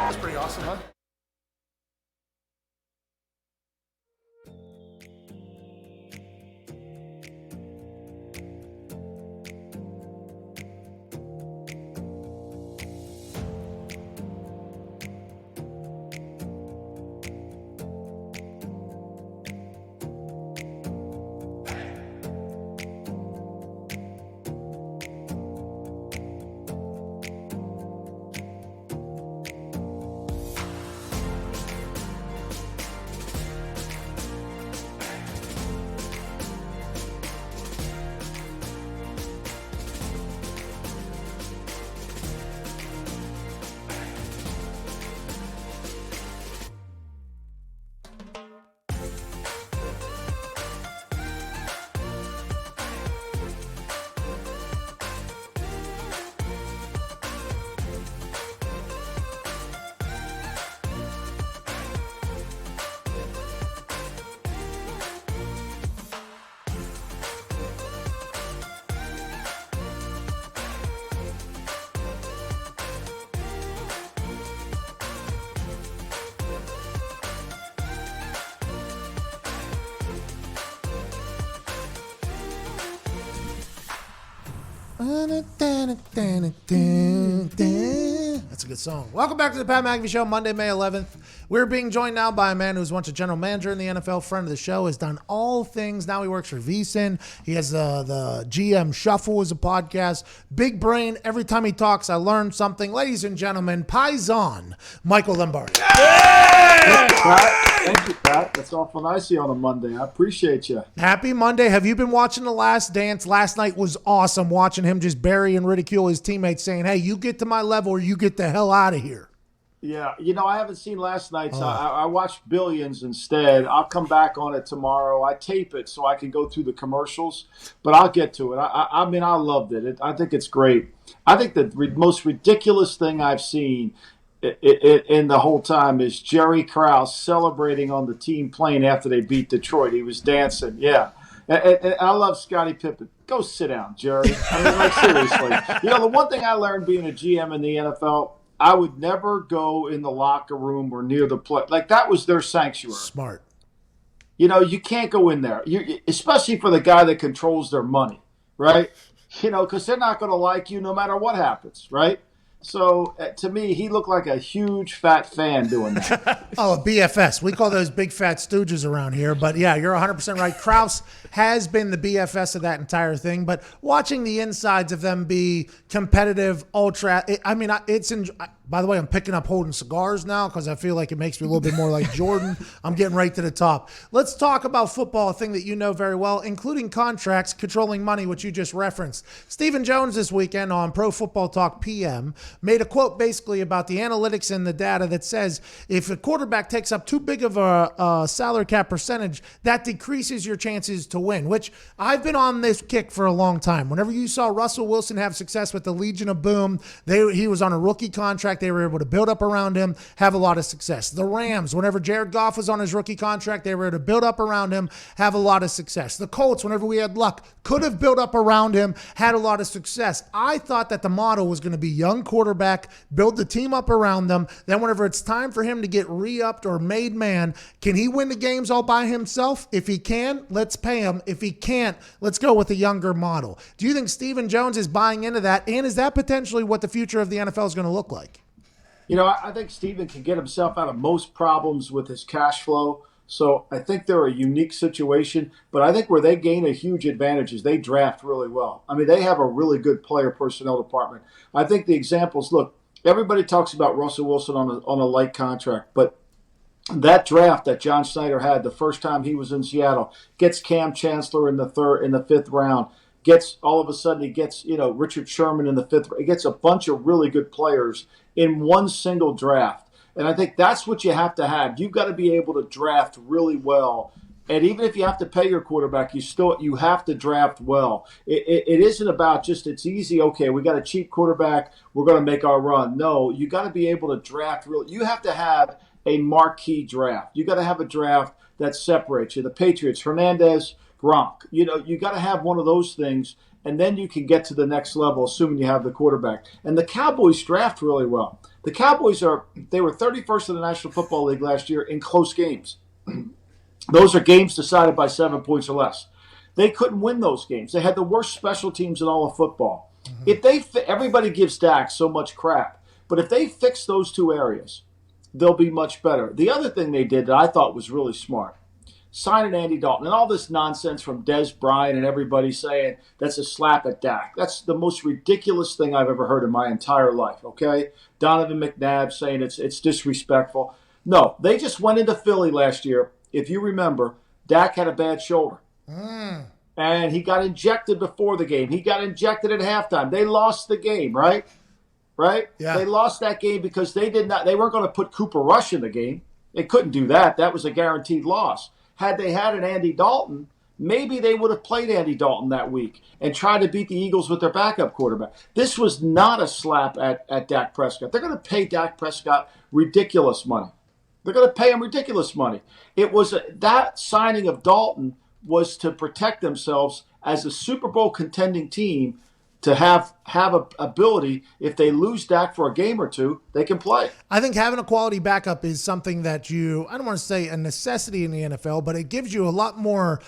That's pretty awesome, huh? That's a good song. Welcome back to the Pat McAfee Show, Monday, May 11th. We're being joined now by a man who's once a general manager in the NFL, friend of the show, has done all things. Now he works for VSiN. He has the GM Shuffle as a podcast. Big brain. Every time he talks, I learn something. Ladies and gentlemen, Paisan, Michael Lombardi. Thank you, Pat. That's awful nice of you on a Monday. I appreciate you. Happy Monday. Have you been watching The Last Dance? Last night was awesome watching him just bury and ridicule his teammates saying, hey, you get to my level or you get the hell out of here. Yeah, I haven't seen last night's. I watched Billions instead. I'll come back on it tomorrow. I tape it so I can go through the commercials, but I'll get to it. I mean, I loved it. I think it's great. I think the most ridiculous thing I've seen in the whole time is Jerry Krause celebrating on the team plane after they beat Detroit. He was dancing. Yeah. And I love Scottie Pippen. Go sit down, Jerry. I mean, like, seriously. The one thing I learned being a GM in the NFL, I would never go in the locker room or near the play. Like, that was their sanctuary. Smart. You can't go in there, especially for the guy that controls their money, right? Because they're not going to like you no matter what happens, right? So, to me, he looked like a huge fat fan doing that. Oh, a BFS. We call those big fat stooges around here. But, yeah, you're 100% right. Krause has been the BFS of that entire thing. But watching the insides of them be competitive, ultra, by the way, I'm picking up holding cigars now because I feel like it makes me a little bit more like Jordan. I'm getting right to the top. Let's talk about football, a thing that you know very well, including contracts, controlling money, which you just referenced. Stephen Jones this weekend on Pro Football Talk PM made a quote basically about the analytics and the data that says if a quarterback takes up too big of a salary cap percentage, that decreases your chances to win, which I've been on this kick for a long time. Whenever you saw Russell Wilson have success with the Legion of Boom, he was on a rookie contract. They were able to build up around him, have a lot of success. The Rams, whenever Jared Goff was on his rookie contract, they were able to build up around him, have a lot of success. The Colts, whenever we had luck, could have built up around him, had a lot of success. I thought that the model was going to be young quarterback, build the team up around them. Then whenever it's time for him to get re-upped or made man, can he win the games all by himself? If he can, let's pay him. If he can't, let's go with a younger model. Do you think Stephen Jones is buying into that? And is that potentially what the future of the NFL is going to look like? You know, I think Steven can get himself out of most problems with his cash flow. So I think they're a unique situation. But I think where they gain a huge advantage is they draft really well. I mean, they have a really good player personnel department. I think the examples, look, everybody talks about Russell Wilson on a light contract, but that draft that John Snyder had the first time he was in Seattle gets Cam Chancellor in the fifth round. All of a sudden he gets, Richard Sherman in the fifth. He gets a bunch of really good players in one single draft. And I think that's what you have to have. You've got to be able to draft really well. And even if you have to pay your quarterback, you have to draft well. It isn't about just it's easy. Okay, we got a cheap quarterback. We're going to make our run. No, you got to be able to draft real. You have to have a marquee draft. You got to have a draft that separates you. The Patriots, Hernandez, Gronk. You got to have one of those things, and then you can get to the next level, assuming you have the quarterback. And the Cowboys draft really well. The Cowboys they were 31st in the National Football League last year in close games. Those are games decided by 7 points or less. They couldn't win those games. They had the worst special teams in all of football. Everybody gives Dak so much crap, but if they fix those two areas, they'll be much better. The other thing they did that I thought was really smart, signing Andy Dalton, and all this nonsense from Des Bryant and everybody saying that's a slap at Dak. That's the most ridiculous thing I've ever heard in my entire life, okay? Donovan McNabb saying it's disrespectful. No, they just went into Philly last year. If you remember, Dak had a bad shoulder. And he got injected before the game. He got injected at halftime. They lost the game, right? Right? Yeah. They lost that game because they weren't going to put Cooper Rush in the game. They couldn't do that. That was a guaranteed loss. Had they had an Andy Dalton, maybe they would have played Andy Dalton that week and tried to beat the Eagles with their backup quarterback. This was not a slap at Dak Prescott. They're going to pay Dak Prescott ridiculous money. They're going to pay him ridiculous money. That signing of Dalton was to protect themselves as a Super Bowl contending team, to have a ability, if they lose Dak for a game or two, they can play. I think having a quality backup is something that I don't want to say a necessity in the NFL, but it gives you a lot more,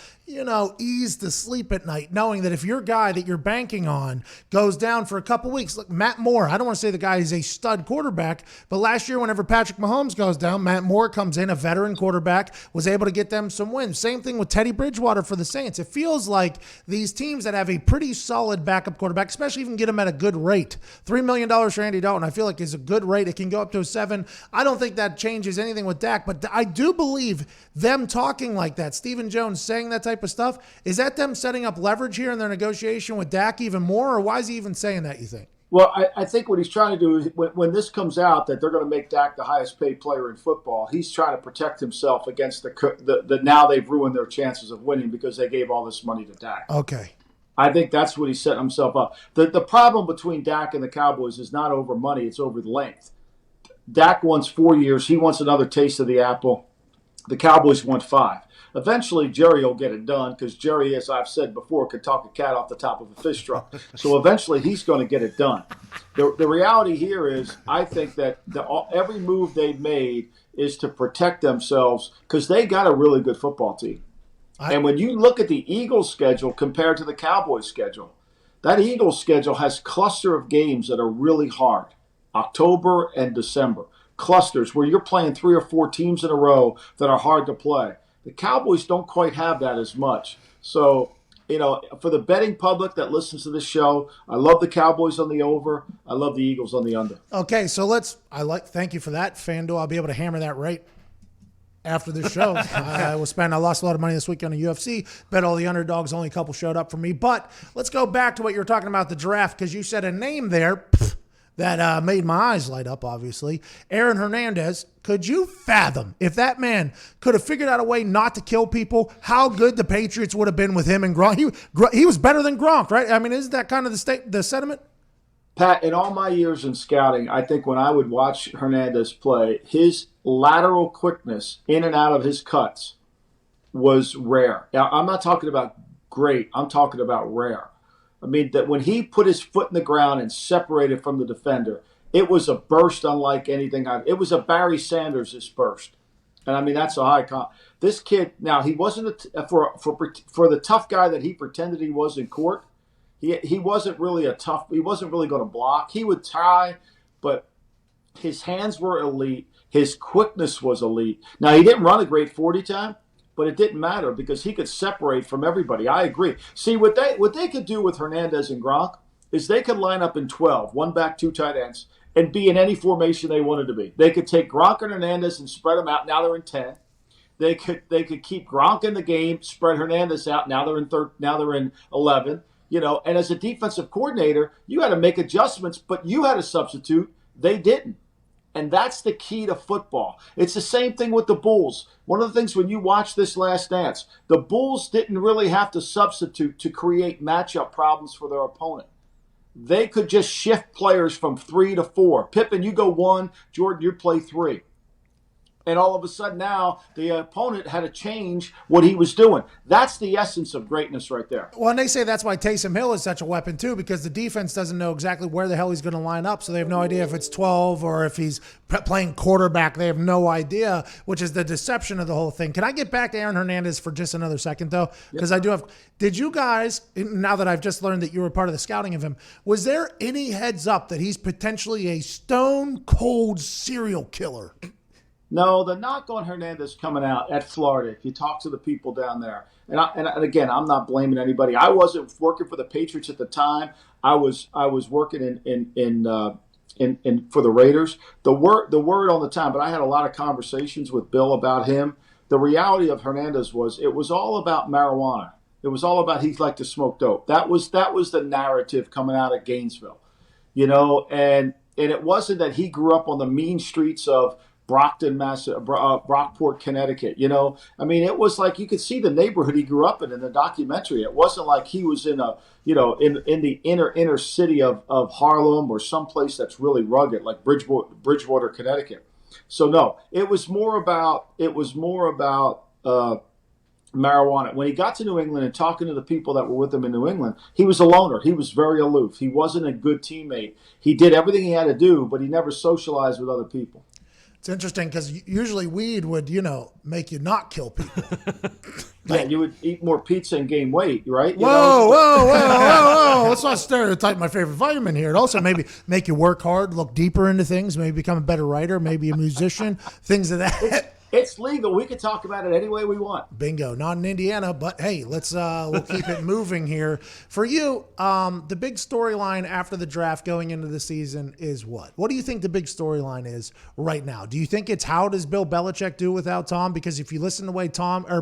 ease to sleep at night, knowing that if your guy that you're banking on goes down for a couple weeks, look, Matt Moore, I don't want to say the guy is a stud quarterback, but last year, whenever Patrick Mahomes goes down, Matt Moore comes in, a veteran quarterback, was able to get them some wins. Same thing with Teddy Bridgewater for the Saints. It feels like these teams that have a pretty solid backup quarterback, especially if you can get them at a good rate. $3 million for Andy Dalton, I feel like is a good rate. It can go up to a 7. I don't think that changes anything with Dak, but I do believe them talking like that, Stephen Jones saying that type of stuff, is that them setting up leverage here in their negotiation with Dak even more, or why is he even saying that, you think? Well, I think what he's trying to do is when this comes out that they're going to make Dak the highest paid player in football, he's trying to protect himself against the now they've ruined their chances of winning because they gave all this money to Dak. Okay. I think that's what he's setting himself up. The problem between Dak and the Cowboys is not over money, it's over the length. Dak wants 4 years. He wants another taste of the apple. The Cowboys want 5. Eventually, Jerry will get it done because Jerry, as I've said before, could talk a cat off the top of a fish truck. So eventually, he's going to get it done. The reality here is I think that every move they've made is to protect themselves because they got a really good football team. And when you look at the Eagles' schedule compared to the Cowboys' schedule, that Eagles' schedule has cluster of games that are really hard. October and December. Clusters where you're playing 3 or 4 teams in a row that are hard to play. The Cowboys don't quite have that as much. So, for the betting public that listens to this show, I love the Cowboys on the over. I love the Eagles on the under. Okay, so thank you for that, FanDuel. I'll be able to hammer that right after this show. I lost a lot of money this week on the UFC. Bet all the underdogs, only a couple showed up for me. But let's go back to what you were talking about, the draft, because you said a name there. that made my eyes light up, obviously. Aaron Hernandez, could you fathom if that man could have figured out a way not to kill people, how good the Patriots would have been with him and Gronk? He was better than Gronk, right? I mean, isn't that kind of the sentiment? Pat, in all my years in scouting, I think when I would watch Hernandez play, his lateral quickness in and out of his cuts was rare. Now, I'm not talking about great. I'm talking about rare. I mean, that when he put his foot in the ground and separated from the defender, it was a burst unlike anything it was a Barry Sanders' burst. And I mean, that's a high comp. This kid, now, he wasn't for the tough guy that he pretended he was in court. He wasn't really he wasn't really going to block. He would try, but his hands were elite. His quickness was elite. Now, he didn't run a great 40 time, but it didn't matter because he could separate from everybody. I agree. See, what they could do with Hernandez and Gronk is they could line up in 12, one back, two tight ends, and be in any formation they wanted to be. They could take Gronk and Hernandez and spread them out. Now they're in 10. They could keep Gronk in the game, spread Hernandez out. Now they're in 11. You know, and as a defensive coordinator, you had to make adjustments, but you had to substitute. They didn't. And that's the key to football. It's the same thing with the Bulls. One of the things when you watch this Last Dance, the Bulls didn't really have to substitute to create matchup problems for their opponent. They could just shift players from 3 to 4. Pippen, you go 1. Jordan, you play 3. And all of a sudden now the opponent had to change what he was doing. That's the essence of greatness right there. Well, and they say that's why Taysom Hill is such a weapon too, because the defense doesn't know exactly where the hell he's going to line up. So they have no idea if it's 12 or if he's playing quarterback. They have no idea, which is the deception of the whole thing. Can I get back to Aaron Hernandez for just another second though? Because I do have, did you guys, now that I've just learned that you were part of the scouting of him, was there any heads up that he's potentially a stone cold serial killer? No, the knock on Hernandez coming out at Florida, if you talk to the people down there, and again, I'm not blaming anybody. I wasn't working for the Patriots at the time. I was working in for the Raiders. The word on the time, but I had a lot of conversations with Bill about him. The reality of Hernandez was it was all about marijuana. It was all about he liked to smoke dope. That was the narrative coming out of Gainesville, you know, and it wasn't that he grew up on the mean streets of Brockport, Connecticut. You know, I mean, it was like you could see the neighborhood he grew up in the documentary. It wasn't like he was in in the inner city of Harlem or someplace that's really rugged like Bridgewater, Connecticut. So no, it was more about marijuana. When he got to New England and talking to the people that were with him in New England, he was a loner. He was very aloof. He wasn't a good teammate. He did everything he had to do, but he never socialized with other people. It's interesting because usually weed would, make you not kill people. Yeah, you would eat more pizza and gain weight, right? Whoa. Let's not stereotype my favorite vitamin here. It also maybe make you work hard, look deeper into things, maybe become a better writer, maybe a musician, things of that. It's legal. We can talk about it any way we want. Bingo. Not in Indiana, but hey, we'll keep it moving here. For you, the big storyline after the draft going into the season is what? What do you think the big storyline is right now? Do you think it's how does Bill Belichick do without Tom? Because if you listen to the way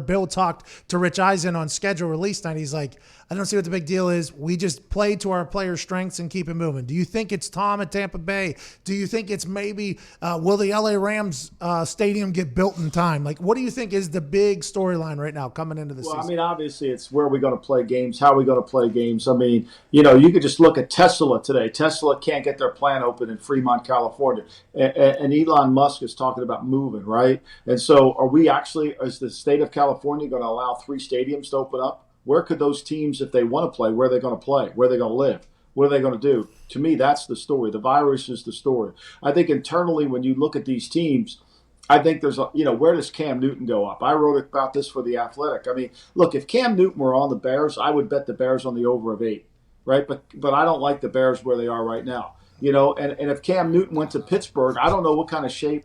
Bill talked to Rich Eisen on schedule release night, he's like, I don't see what the big deal is. We just play to our players' strengths and keep it moving. Do you think it's Tom at Tampa Bay? Do you think it's maybe will the LA Rams stadium get built in time? Like, what do you think is the big storyline right now coming into the season? I mean, obviously, it's where are we going to play games? How are we going to play games? I mean, you could just look at Tesla today. Tesla can't get their plant open in Fremont, California. And Elon Musk is talking about moving, right? And so is the state of California going to allow 3 stadiums to open up? Where could those teams, if they want to play, where are they going to play? Where are they going to live? What are they going to do? To me, that's the story. The virus is the story. I think internally, when you look at these teams, I think there's where does Cam Newton go up? I wrote about this for The Athletic. I mean, look, if Cam Newton were on the Bears, I would bet the Bears on the over of 8, right? But I don't like the Bears where they are right now. And if Cam Newton went to Pittsburgh, I don't know what kind of shape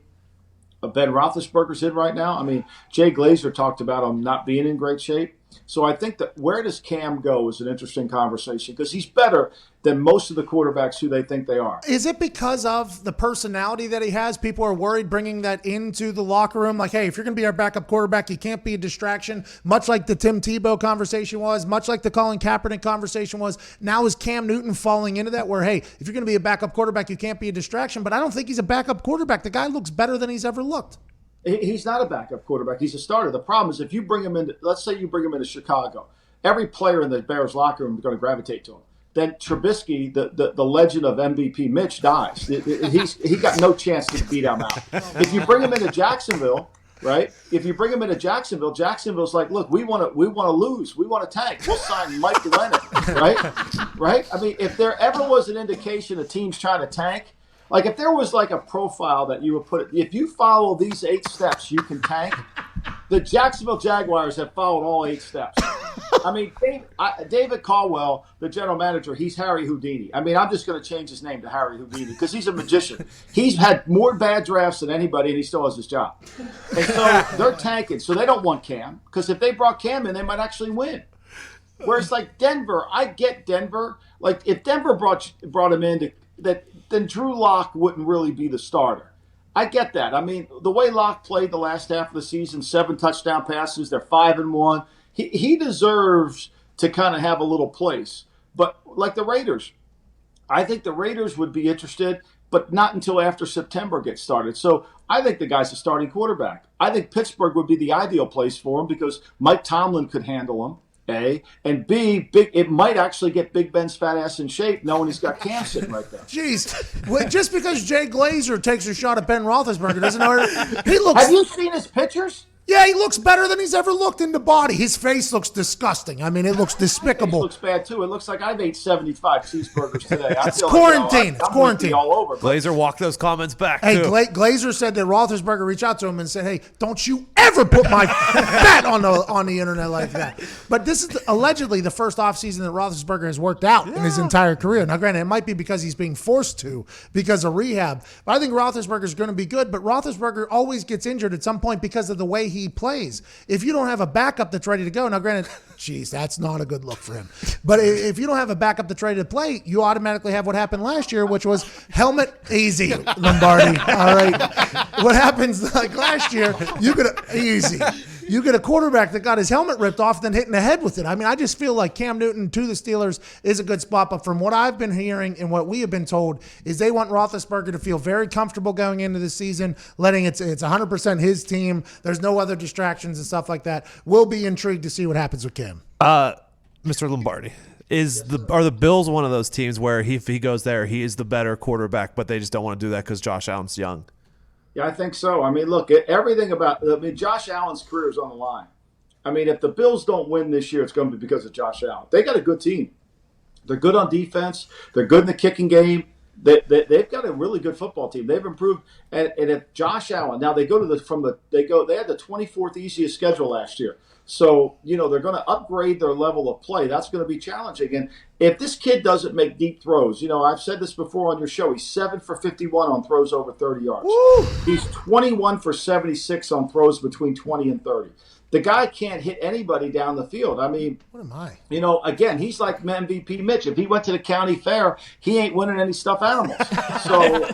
Ben Roethlisberger's in right now. I mean, Jay Glazer talked about him not being in great shape. So I think that where does Cam go is an interesting conversation because he's better than most of the quarterbacks who they think they are. Is it because of the personality that he has? People are worried bringing that into the locker room. Like, hey, if you're going to be our backup quarterback, you can't be a distraction, much like the Tim Tebow conversation was, much like the Colin Kaepernick conversation was. Now is Cam Newton falling into that where, hey, if you're going to be a backup quarterback, you can't be a distraction. But I don't think he's a backup quarterback. The guy looks better than he's ever looked. He's not a backup quarterback. He's a starter. The problem is if you bring him into, let's say you bring him into Chicago, every player in the Bears locker room is going to gravitate to him. Then Trubisky, the legend of MVP Mitch, dies. He got no chance to beat him out. If you bring him into Jacksonville, right? If you bring him into Jacksonville, Jacksonville's like, look, we want to lose. We want to tank. We'll sign Mike Lennon, right? Right? I mean, if there ever was an indication a team's trying to tank, like if there was like a profile that you would put, if you follow these 8 steps, you can tank. The Jacksonville Jaguars have followed all 8 steps. I mean, David Caldwell, the general manager, he's Harry Houdini. I mean, I'm just going to change his name to Harry Houdini because he's a magician. He's had more bad drafts than anybody, and he still has his job. And so they're tanking. So they don't want Cam because if they brought Cam in, they might actually win. Whereas like Denver, I get Denver. Like if Denver brought him in, then Drew Lock wouldn't really be the starter. I get that. I mean, the way Locke played the last half of the season, 7 touchdown passes, they're 5-1. He deserves to kind of have a little place. But like the Raiders, I think the Raiders would be interested, but not until after September gets started. So I think the guy's a starting quarterback. I think Pittsburgh would be the ideal place for him because Mike Tomlin could handle him. A, and B, it might actually get Big Ben's fat ass in shape knowing he's got Cam sitting right there. Jeez. Just because Jay Glazer takes a shot at Ben Roethlisberger doesn't know he looks. Have you seen his pictures? Yeah, he looks better than he's ever looked in the body. His face looks disgusting. I mean, it looks despicable. It looks bad, too. It looks like I've ate 75 cheeseburgers today. It's quarantine. It's quarantine. All over. Glazer walked those comments back, hey, too. Glazer said that Roethlisberger reached out to him and said, hey, don't you ever put my fat on the internet like that. But this is allegedly the first offseason that Roethlisberger has worked out in his entire career. Now, granted, it might be because he's being forced to because of rehab. But I think Roethlisberger is going to be good. But Roethlisberger always gets injured at some point because of the way he plays. If you don't have a backup that's ready to go, now granted, geez, that's not a good look for him. But if you don't have a backup that's ready to play, you automatically have what happened last year, which was helmet easy, Lombardi. All right. What happens like last year, you get a quarterback that got his helmet ripped off, then hit in the head with it. I mean, I just feel like Cam Newton to the Steelers is a good spot. But from what I've been hearing and what we have been told is they want Roethlisberger to feel very comfortable going into the season, letting it's 100% his team. There's no other distractions and stuff like that. We'll be intrigued to see what happens with Cam. Mr. Lombardi, are the Bills one of those teams where if he goes there, he is the better quarterback, but they just don't want to do that because Josh Allen's young? Yeah, I think so. I mean, look, Josh Allen's career is on the line. I mean, if the Bills don't win this year, it's going to be because of Josh Allen. They got a good team. They're good on defense. They're good in the kicking game. They've got a really good football team. They've improved. And if Josh Allen, now they had the 24th easiest schedule last year. So, they're going to upgrade their level of play. That's going to be challenging. And if this kid doesn't make deep throws, I've said this before on your show, he's 7 for 51 on throws over 30 yards. Woo! He's 21 for 76 on throws between 20 and 30. The guy can't hit anybody down the field. I mean, what am I? Again, he's like MVP Mitch. If he went to the county fair, he ain't winning any stuffed animals. So,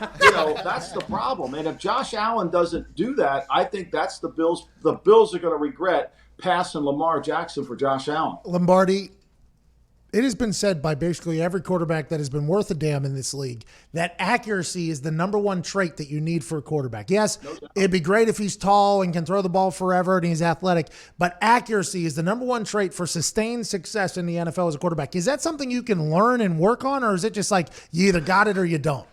that's the problem. And if Josh Allen doesn't do that, I think that's the Bills. The Bills are going to regret passing Lamar Jackson for Josh Allen. Lombardi, it has been said by basically every quarterback that has been worth a damn in this league that accuracy is the number one trait that you need for a quarterback. Yes, it'd be great if he's tall and can throw the ball forever and he's athletic, but accuracy is the number one trait for sustained success in the NFL as a quarterback. Is that something you can learn and work on, or is it just like you either got it or you don't?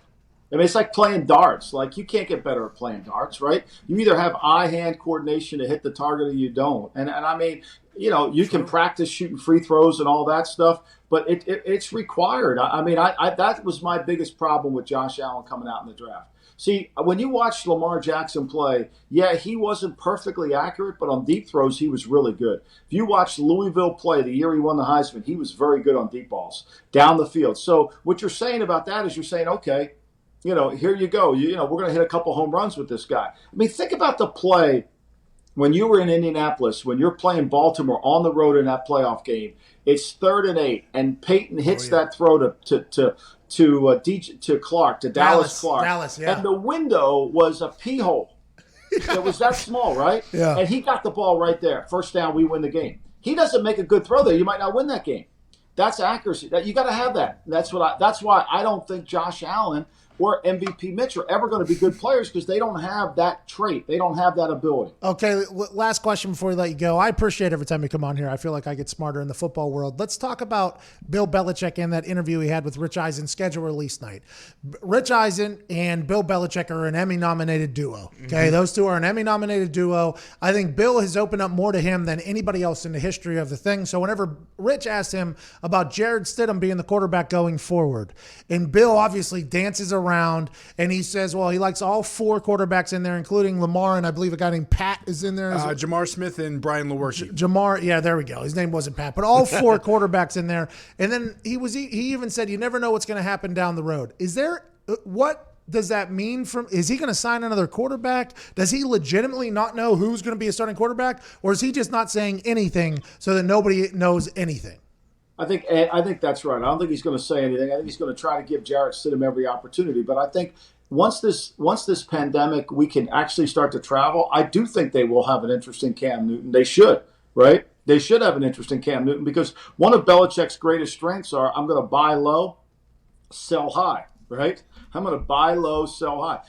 I mean, it's like playing darts. Like, you can't get better at playing darts, right? You either have eye-hand coordination to hit the target or you don't. And I mean, you can practice shooting free throws and all that stuff, but it's required. I mean, that was my biggest problem with Josh Allen coming out in the draft. See, when you watch Lamar Jackson play, yeah, he wasn't perfectly accurate, but on deep throws, he was really good. If you watch Louisville play the year he won the Heisman, he was very good on deep balls down the field. So what you're saying about that is you're saying, okay, here you go. We're going to hit a couple home runs with this guy. I mean, think about the play when you were in Indianapolis, when you're playing Baltimore on the road in that playoff game, it's 3rd and 8, and Peyton hits that throw to Clark, to Dallas Clark. Yeah. And the window was a pee hole. It was that small, right? Yeah. And he got the ball right there. First down, we win the game. He doesn't make a good throw there, you might not win that game. That's accuracy. You got to have that. That's why I don't think Josh Allen or MVP Mitch are ever going to be good players, because they don't have that trait. They don't have that ability. Okay, last question before we let you go. I appreciate every time you come on here. I feel like I get smarter in the football world. Let's talk about Bill Belichick and that interview he had with Rich Eisen, schedule release night. Rich Eisen and Bill Belichick are an Emmy-nominated duo. Okay, Those two are an Emmy-nominated duo. I think Bill has opened up more to him than anybody else in the history of the thing. So whenever Rich asked him about Jared Stidham being the quarterback going forward, and Bill obviously dances around and he says, well, he likes all 4 quarterbacks in there, including Lamar, and I believe a guy named Pat is in there. Jamar Smith and Brian Lewerke. Jamar, yeah, there we go. His name wasn't Pat, but all 4 quarterbacks in there. And then he even said, you never know what's going to happen down the road. What does that mean? Is he going to sign another quarterback? Does he legitimately not know who's going to be a starting quarterback? Or is he just not saying anything so that nobody knows anything? I think that's right. I don't think he's going to say anything. I think he's going to try to give Jarrett Stidham every opportunity. But I think once this pandemic, we can actually start to travel, I do think they will have an interest in Cam Newton. They should, right? They should have an interest in Cam Newton, because one of Belichick's greatest strengths are, I'm going to buy low, sell high, right? I'm going to buy low, sell high.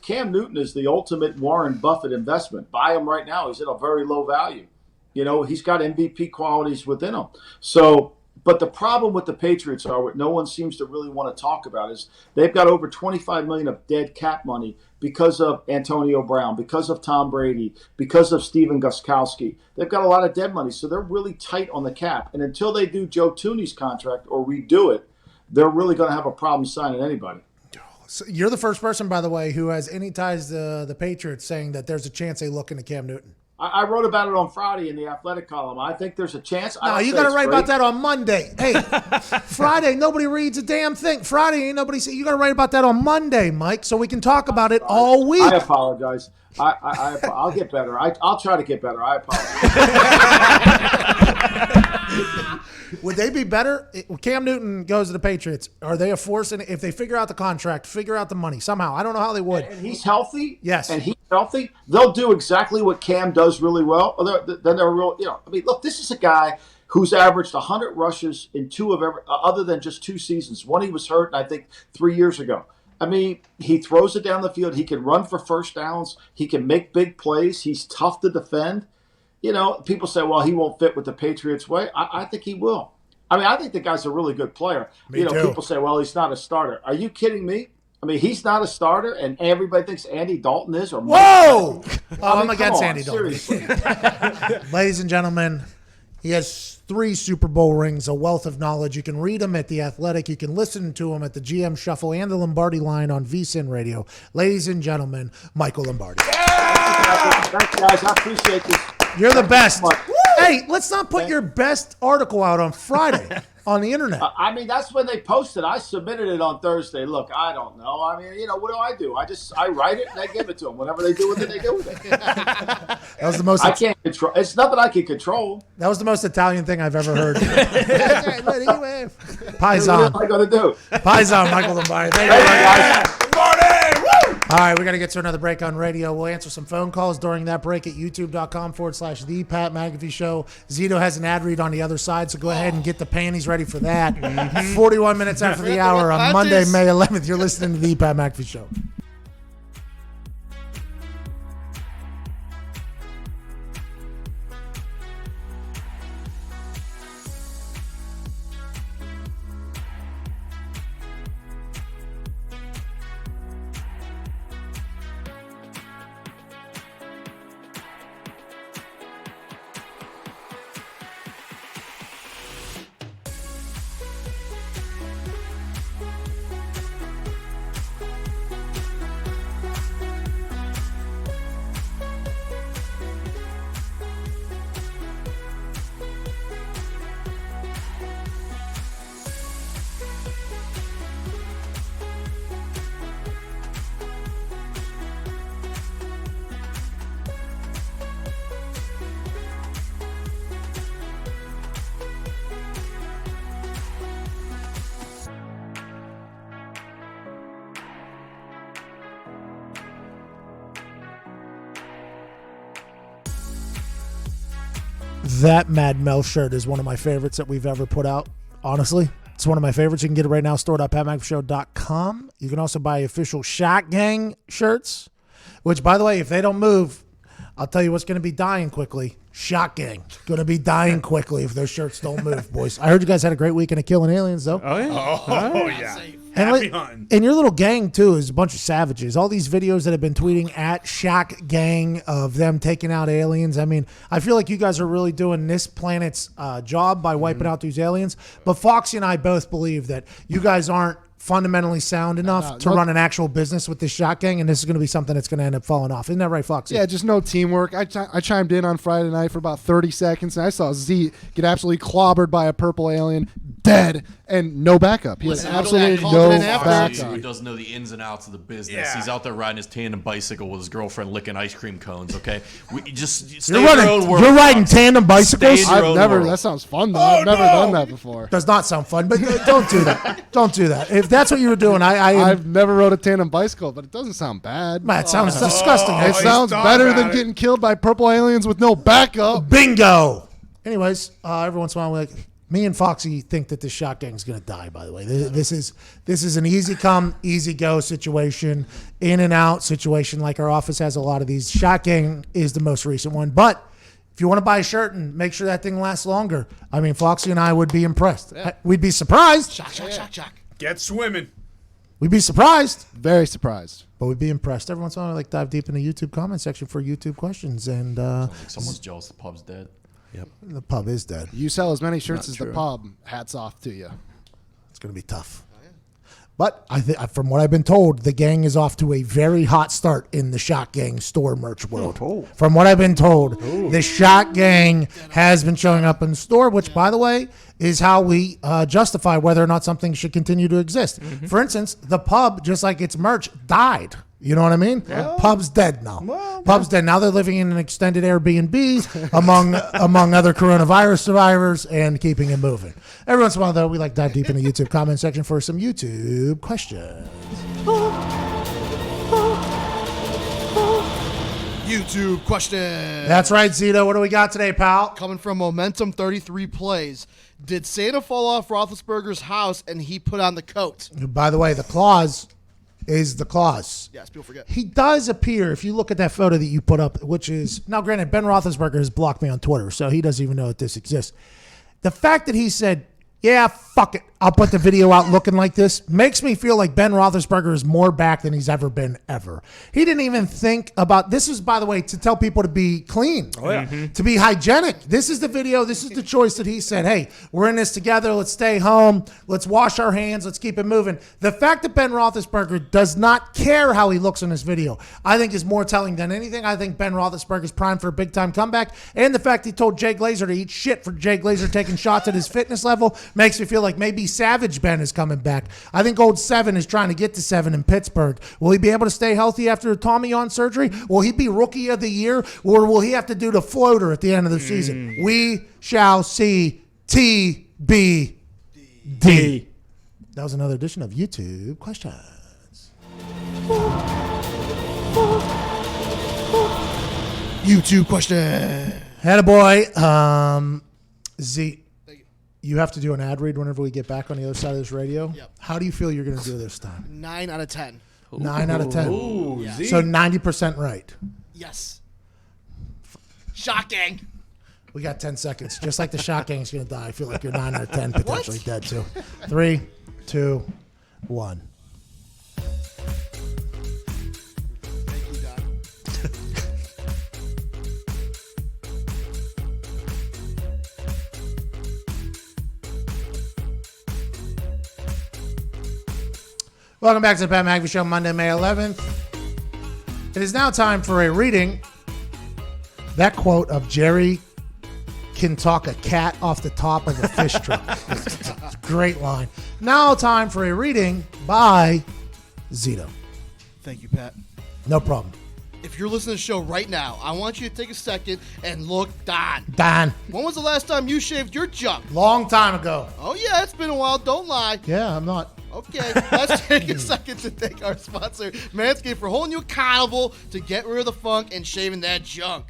Cam Newton is the ultimate Warren Buffett investment. Buy him right now. He's at a very low value. He's got MVP qualities within him. So, but the problem with the Patriots are, what no one seems to really want to talk about, is they've got over $25 million of dead cap money because of Antonio Brown, because of Tom Brady, because of Steven Gostkowski. They've got a lot of dead money, so they're really tight on the cap. And until they do Joe Tooney's contract or redo it, they're really going to have a problem signing anybody. So you're the first person, by the way, who has any ties to the Patriots saying that there's a chance they look into Cam Newton. I wrote about it on Friday in the athletic column. I think there's a chance. No, you got to write about that on Monday. Hey, Friday, nobody reads a damn thing. Friday, ain't nobody see. You got to write about that on Monday, Mike, so we can talk about it all week. I apologize. I'll get better. I'll try to get better. I apologize. Would they be better? Cam Newton goes to the Patriots. Are they a force? And if they figure out the contract, figure out the money somehow, I don't know how they would. And he's healthy. Yes. And he's healthy. They'll do exactly what Cam does really well. Then they're real. Look, this is a guy who's averaged 100 rushes in other than just 2 seasons. One, he was hurt, and I think 3 years ago. He throws it down the field. He can run for first downs. He can make big plays. He's tough to defend. People say, well, he won't fit with the Patriots way. I think he will. I think the guy's a really good player. Me too. People say, well, he's not a starter. Are you kidding me? He's not a starter, and everybody thinks Andy Dalton is. Or whoa! I'm against Andy Dalton. Seriously. Ladies and gentlemen, he has 3 Super Bowl rings, a wealth of knowledge. You can read him at The Athletic. You can listen to him at the GM Shuffle and the Lombardi Line on VSiN Radio. Ladies and gentlemen, Michael Lombardi. Thanks, guys. I appreciate this. You're the best. Hey, let's not put your best article out on Friday on the internet. That's when they posted. I submitted it on Thursday. Look, I don't know. What do? I write it and I give it to them. Whatever they do with it, they do with it. That was the most. I can't control. It's nothing I can control. That was the most Italian thing I've ever heard. Paisan. What am I going to do? Paisan, Michael Lombardi. Thank you, guys. All right, we got to get to another break on radio. We'll answer some phone calls during that break at youtube.com/The Pat McAfee Show. Zito has an ad read on the other side, so go ahead and get the panties ready for that. 41 minutes after the hour on Monday, May 11th. You're listening to The Pat McAfee Show. That Mad Mel shirt is one of my favorites that we've ever put out, honestly. It's one of my favorites. You can get it right now, store.patmcafeshow.com. You can also buy official Shot Gang shirts, which, by the way, if they don't move, I'll tell you what's going to be dying quickly. Shot Gang. Going to be dying quickly if those shirts don't move, boys. I heard you guys had a great weekend of killing aliens, though. Oh, yeah. And, Happy hunting. and your little gang, too, is a bunch of savages. All these videos that have been tweeting at Shock Gang of them taking out aliens. I mean, I feel like you guys are really doing this planet's job by wiping out these aliens. But Foxy and I both believe that you guys aren't fundamentally sound enough to run an actual business with this Shock Gang, and this is going to be something that's going to end up falling off. Isn't that right, Foxy? Yeah, just no teamwork. I chimed in on Friday night for about 30 seconds, and I saw Z get absolutely clobbered by a purple alien, dead, and no backup. He had absolutely no backup. Who doesn't know the ins and outs of the business. He's out there riding his tandem bicycle with his girlfriend licking ice cream cones, okay? We just stay in your own world. You're riding tandem bicycles? That sounds fun, though. I've never done that before. Does not sound fun, but don't do that. Don't do that. If that's what you were doing, I've never rode a tandem bicycle, but it doesn't sound bad. Man, it sounds disgusting. It sounds better than getting killed by purple aliens with no backup. Bingo. Anyways, every once in a while, me and Foxy think that this Shot Gang is going to die, by the way. This is an easy come, easy go situation, in and out situation, like our office has a lot of these. Shot Gang is the most recent one. But if you want to buy a shirt and make sure that thing lasts longer, I mean, Foxy and I would be impressed. Yeah. We'd be surprised. Shock. Get swimming. We'd be surprised. Very surprised. But we'd be impressed. Every once in a while, I dive deep in the YouTube comment section for YouTube questions. And someone's jealous the pub's dead. Yep. The pub is dead. You sell as many shirts Not as true. the pub. Hats off to you. It's going to be tough. But from what I've been told, the gang is off to a very hot start in the Shot Gang store merch world. From what I've been told, the Shot Gang has been showing up in the store, which, by the way, is how we justify whether or not something should continue to exist. For instance, the pub, just like its merch, died. You know what I mean? Yeah. Pub's dead now. Pub's dead. Now they're living in an extended Airbnb among other coronavirus survivors and keeping it moving. Every once in a while, though, we like dive deep in the YouTube comment section for some YouTube questions. YouTube question. That's right, Zito. What do we got today, pal? Coming from Momentum 33 Plays. Did Santa fall off Roethlisberger's house and he put on the coat? By the way, the clause is the clause. Yes, people forget. He does appear, if you look at that photo that you put up, which is, now granted, Ben Roethlisberger has blocked me on Twitter, so he doesn't even know that this exists. The fact that he said, yeah, fuck it, I'll put the video out looking like this, makes me feel like Ben Roethlisberger is more back than he's ever been ever. He didn't even think about, this is, by the way, to tell people to be clean, to be hygienic. This is the video, this is the choice that he said, hey, we're in this together, let's stay home, let's wash our hands, let's keep it moving. The fact that Ben Roethlisberger does not care how he looks in this video, I think is more telling than anything. I think Ben Roethlisberger is primed for a big-time comeback, and the fact he told Jay Glazer to eat shit for Jay Glazer taking shots at his fitness level makes me feel like maybe Savage Ben is coming back. I think old Seven is trying to get to 7 in Pittsburgh. Will he be able to stay healthy after Tommy John surgery? Will he be Rookie of the Year, or will he have to do the floater at the end of the season? We shall see. TBD. That was another edition of YouTube Questions. YouTube question. Attaboy. Z, you have to do an ad read whenever we get back on the other side of this radio. Yep. How do you feel you're going to do this time? 9 out of 10. 9 out of 10. Ooh, yeah. So 90% right. Yes. Shocking. We got 10 seconds. Just like the Shot Gang is going to die, I feel like you're 9 out of 10, potentially dead too. 3, 2, 1. Thank you, Don. Welcome back to the Pat McAfee Show, Monday, May 11th. It is now time for a reading. That quote of Jerry can talk a cat off the top of a fish truck. It's a great line. Now time for a reading by Zito. Thank you, Pat. No problem. If you're listening to the show right now, I want you to take a second and look Don. Don. When was the last time you shaved your junk? Long time ago. Oh, yeah, it's been a while. Don't lie. Yeah, I'm not. Okay, let's take a second to thank our sponsor, Manscaped, for holding you accountable to get rid of the funk and shaving that junk.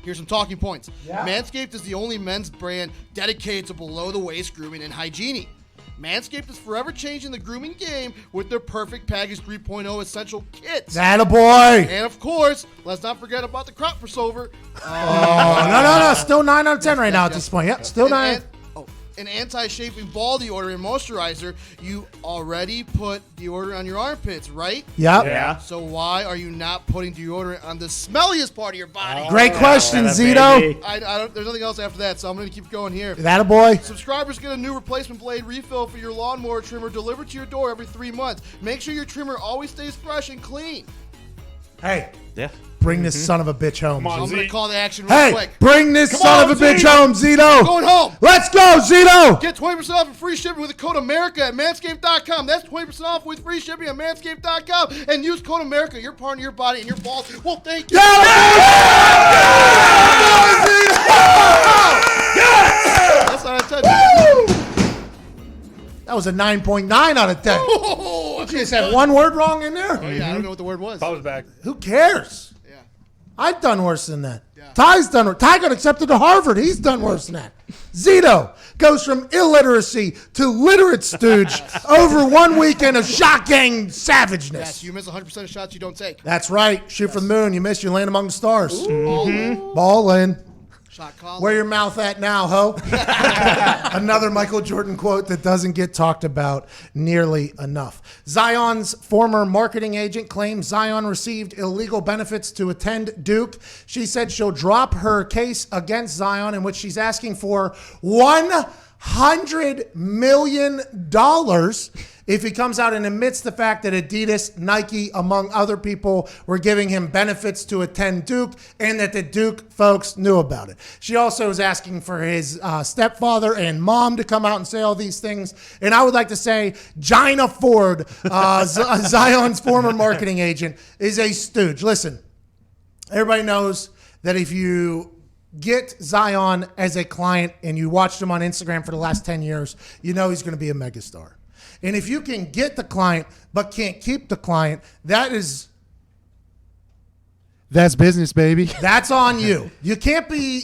Here's some talking points. Manscaped is the only men's brand dedicated to below-the-waist grooming and hygiene. Manscaped is forever changing the grooming game with their Perfect Package 3.0 essential kits. Attaboy. And of course, let's not forget about the crop crossover. No. Still 9 out of 10 right now at this point. Yep, still 9. An anti-chafing ball deodorant and moisturizer. You already put deodorant on your armpits, right? Yep. Yeah. So why are you not putting deodorant on the smelliest part of your body? Great question, Zito. I don't, there's nothing else after that, so I'm going to keep going here. Attaboy. Subscribers get a new replacement blade refill for your lawnmower trimmer delivered to your door every 3 months. Make sure your trimmer always stays fresh and clean. Hey. Yeah. Bring this son of a bitch home. So I'm going to call the action real Hey, quick. bring this son of a bitch home, Zito. Going home. Let's go, Zito. Get 20% off and free shipping with the code America at manscaped.com. That's 20% off with free shipping at manscaped.com. And use code America. Your part of your body and your balls will thank you. That's not a 10. That was a 9.9 out of 10. Oh, You just had one word wrong in there? Oh, yeah, I don't know what the word was. I was back. Who cares? Yeah. I've done worse than that. Ty's done worse. Ty got accepted to Harvard. He's done worse than that. Zito goes from illiteracy to literate stooge over 1 weekend of shocking savageness. Yes, you miss 100% of shots you don't take. That's right. Shoot for the moon. You miss, you land among the stars. Ooh. Ball in. Shot call. Where your mouth at now, ho? Another Michael Jordan quote that doesn't get talked about nearly enough. Zion's former marketing agent claims Zion received illegal benefits to attend Duke. She said she'll drop her case against Zion, in which she's asking for $100 million if he comes out and admits the fact that Adidas, Nike, among other people, were giving him benefits to attend Duke and that the Duke folks knew about it. She also is asking for his stepfather and mom to come out and say all these things. And I would like to say Gina Ford, Zion's former marketing agent, is a stooge. Listen, everybody knows that if you get Zion as a client and you watched him on Instagram for the last 10 years, you know he's going to be a megastar. And if you can get the client but can't keep the client, that's business, baby. That's on you. You can't be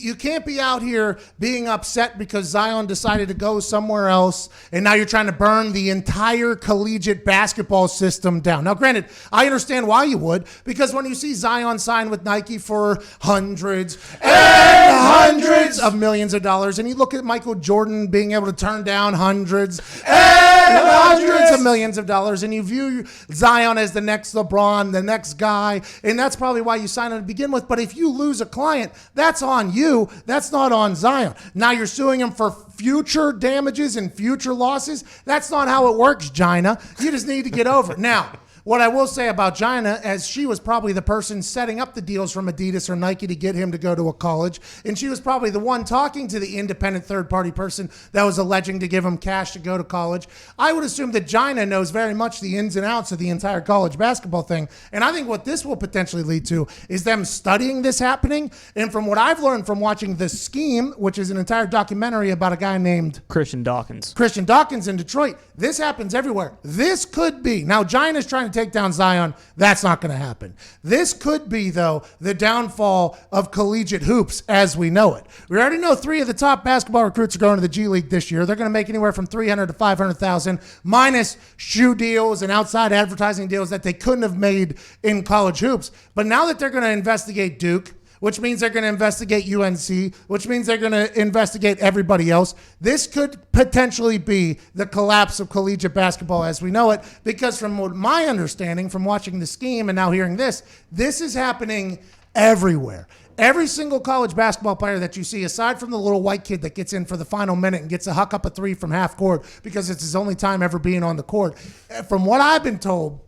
out here being upset because Zion decided to go somewhere else and now you're trying to burn the entire collegiate basketball system down. Now, granted, I understand why you would, because when you see Zion sign with Nike for hundreds and hundreds of millions of dollars, and you look at Michael Jordan being able to turn down hundreds and hundreds of millions of dollars, and you view Zion as the next LeBron, the next guy, and that's probably why you sign him to begin with. But if you lose a client, that's on you. That's not on Zion. Now you're suing him for future damages and future losses. That's not how it works, Gina. You just need to get over it. Now, what I will say about Gina, as she was probably the person setting up the deals from Adidas or Nike to get him to go to a college, and she was probably the one talking to the independent third-party person that was alleging to give him cash to go to college, I would assume that Gina knows very much the ins and outs of the entire college basketball thing. And I think what this will potentially lead to is them studying this happening. And from what I've learned from watching The Scheme, which is an entire documentary about a guy named Christian Dawkins in Detroit, this happens everywhere. This could be, now Gina's trying to take down Zion. That's not going to happen. This could be, though, the downfall of collegiate hoops as we know it. We already know 3 of the top basketball recruits are going to the G League this year. They're going to make anywhere from $300,000 to $500,000, minus shoe deals and outside advertising deals that they couldn't have made in college hoops. But now that they're going to investigate Duke, which means they're going to investigate UNC, which means they're going to investigate everybody else. This could potentially be the collapse of collegiate basketball as we know it, because from what my understanding from watching The Scheme and now hearing this is happening everywhere. Every single college basketball player that you see, aside from the little white kid that gets in for the final minute and gets a huck up a 3 from half court because it's his only time ever being on the court, from what I've been told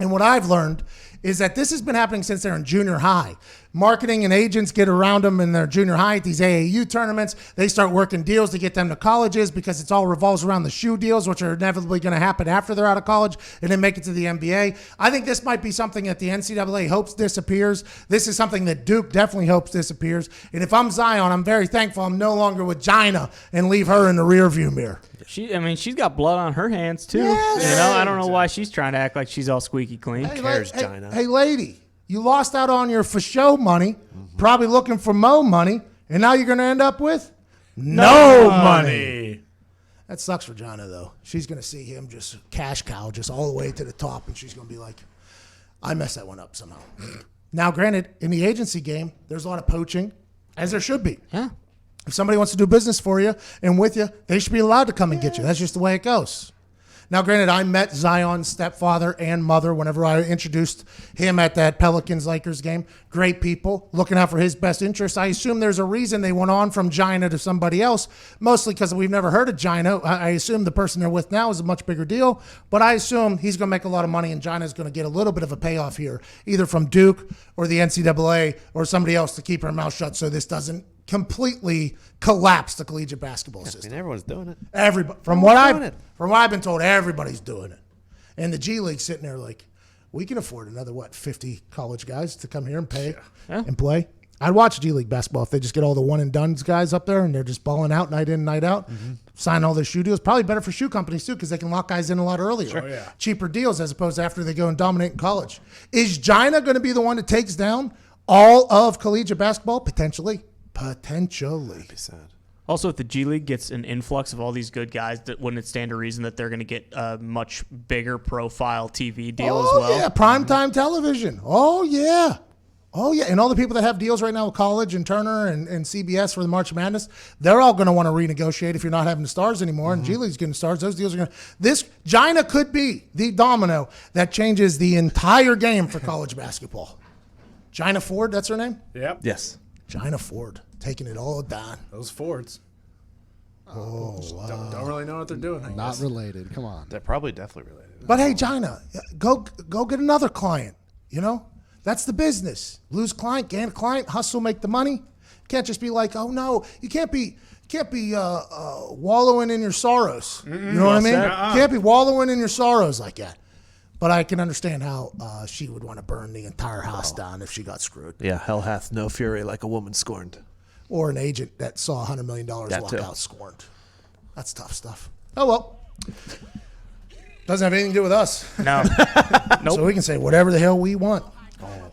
and what I've learned is that this has been happening since they're in junior high. Marketing and agents get around them in their junior high at these AAU tournaments. They start working deals to get them to colleges because it's all revolves around the shoe deals, which are inevitably going to happen after they're out of college and then make it to the NBA. I think this might be something that the NCAA hopes disappears. This is something that Duke definitely hopes disappears. And if I'm Zion, I'm very thankful I'm no longer with Gina and leave her in the rearview mirror. She's got blood on her hands too. Yes. You know, I don't know why she's trying to act like she's all squeaky clean. Hey, lady, you lost out on your for show money. probably looking for mo money, and now you're going to end up with no money. That sucks for Jonna, though. She's going to see him just cash cow just all the way to the top, and she's going to be like, I messed that one up somehow. Now, granted, in the agency game, there's a lot of poaching, as there should be. Yeah. If somebody wants to do business for you and with you, they should be allowed to come and get you. That's just the way it goes. Now, granted, I met Zion's stepfather and mother whenever I introduced him at that Pelicans-Lakers game. Great people, looking out for his best interests. I assume there's a reason they went on from Gina to somebody else, mostly because we've never heard of Gina. I assume the person they're with now is a much bigger deal, but I assume he's going to make a lot of money and Gina's going to get a little bit of a payoff here, either from Duke or the NCAA or somebody else to keep her mouth shut so this doesn't completely collapse the collegiate basketball system. I mean, everyone's doing it. Everybody, from what I've been told, everybody's doing it. And the G League's sitting there like, we can afford another 50 college guys to come here and pay and play. I'd watch G League basketball if they just get all the one and done guys up there and they're just balling out night in, night out. Sign all their shoe deals. Probably better for shoe companies too because they can lock guys in a lot earlier. Sure. Cheaper deals as opposed to after they go and dominate in college. Is Gina going to be the one that takes down all of collegiate basketball? Potentially. That'd be sad. Also, if the G League gets an influx of all these good guys, that wouldn't it stand to reason that they're going to get a much bigger profile TV deal as well? Oh, yeah, primetime television. Oh, yeah. Oh, yeah. And all the people that have deals right now with college and Turner and CBS for the March Madness, they're all going to want to renegotiate if you're not having the stars anymore. And G League's getting stars. Those deals are going to – this Gina could be the domino that changes the entire game for college basketball. Gina Ford, that's her name? Yep. Yes. Gina Ford, taking it all down. Those Fords. Oh, wow. Don't really know what they're doing. I Not guess. related. Come on. They're probably definitely related. But hey, Gina, go get another client. You know, that's the business. Lose client, gain a client, hustle, make the money. You can't just be like, oh no, you can't be wallowing in your sorrows. You know what I mean? You can't be wallowing in your sorrows like that. But I can understand how she would want to burn the entire house down if she got screwed. Yeah, hell hath no fury like a woman scorned. Or an agent that saw $100 million That walk too. out scorned. That's tough stuff. Oh, well. Doesn't have anything to do with us. No. Nope. So we can say whatever the hell we want.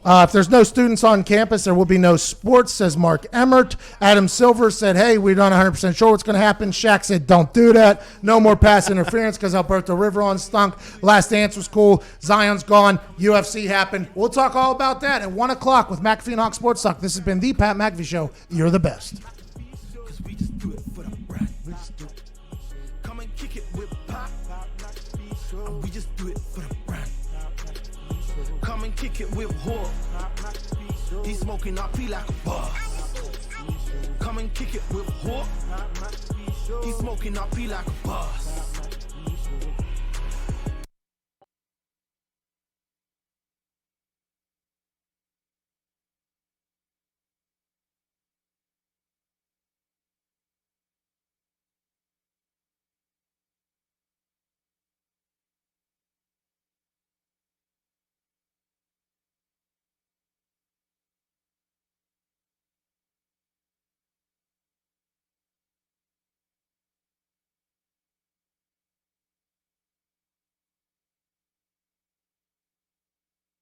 If there's no students on campus, there will be no sports, says Mark Emmert. Adam Silver said, hey, we're not 100% sure what's going to happen. Shaq said, don't do that. No more pass interference because Alberto Riveron stunk. Last Dance was cool. Zion's gone. UFC happened. We'll talk all about that at 1 o'clock with McAfee and Hawk Sports Talk. This has been the Pat McAfee Show. You're the best. Come and kick it with pop. We just do it for the brand. Come and kick it with Hawk. He smoking up, feel like a boss. Come and kick it with Hawk. He smoking up, feel like a boss.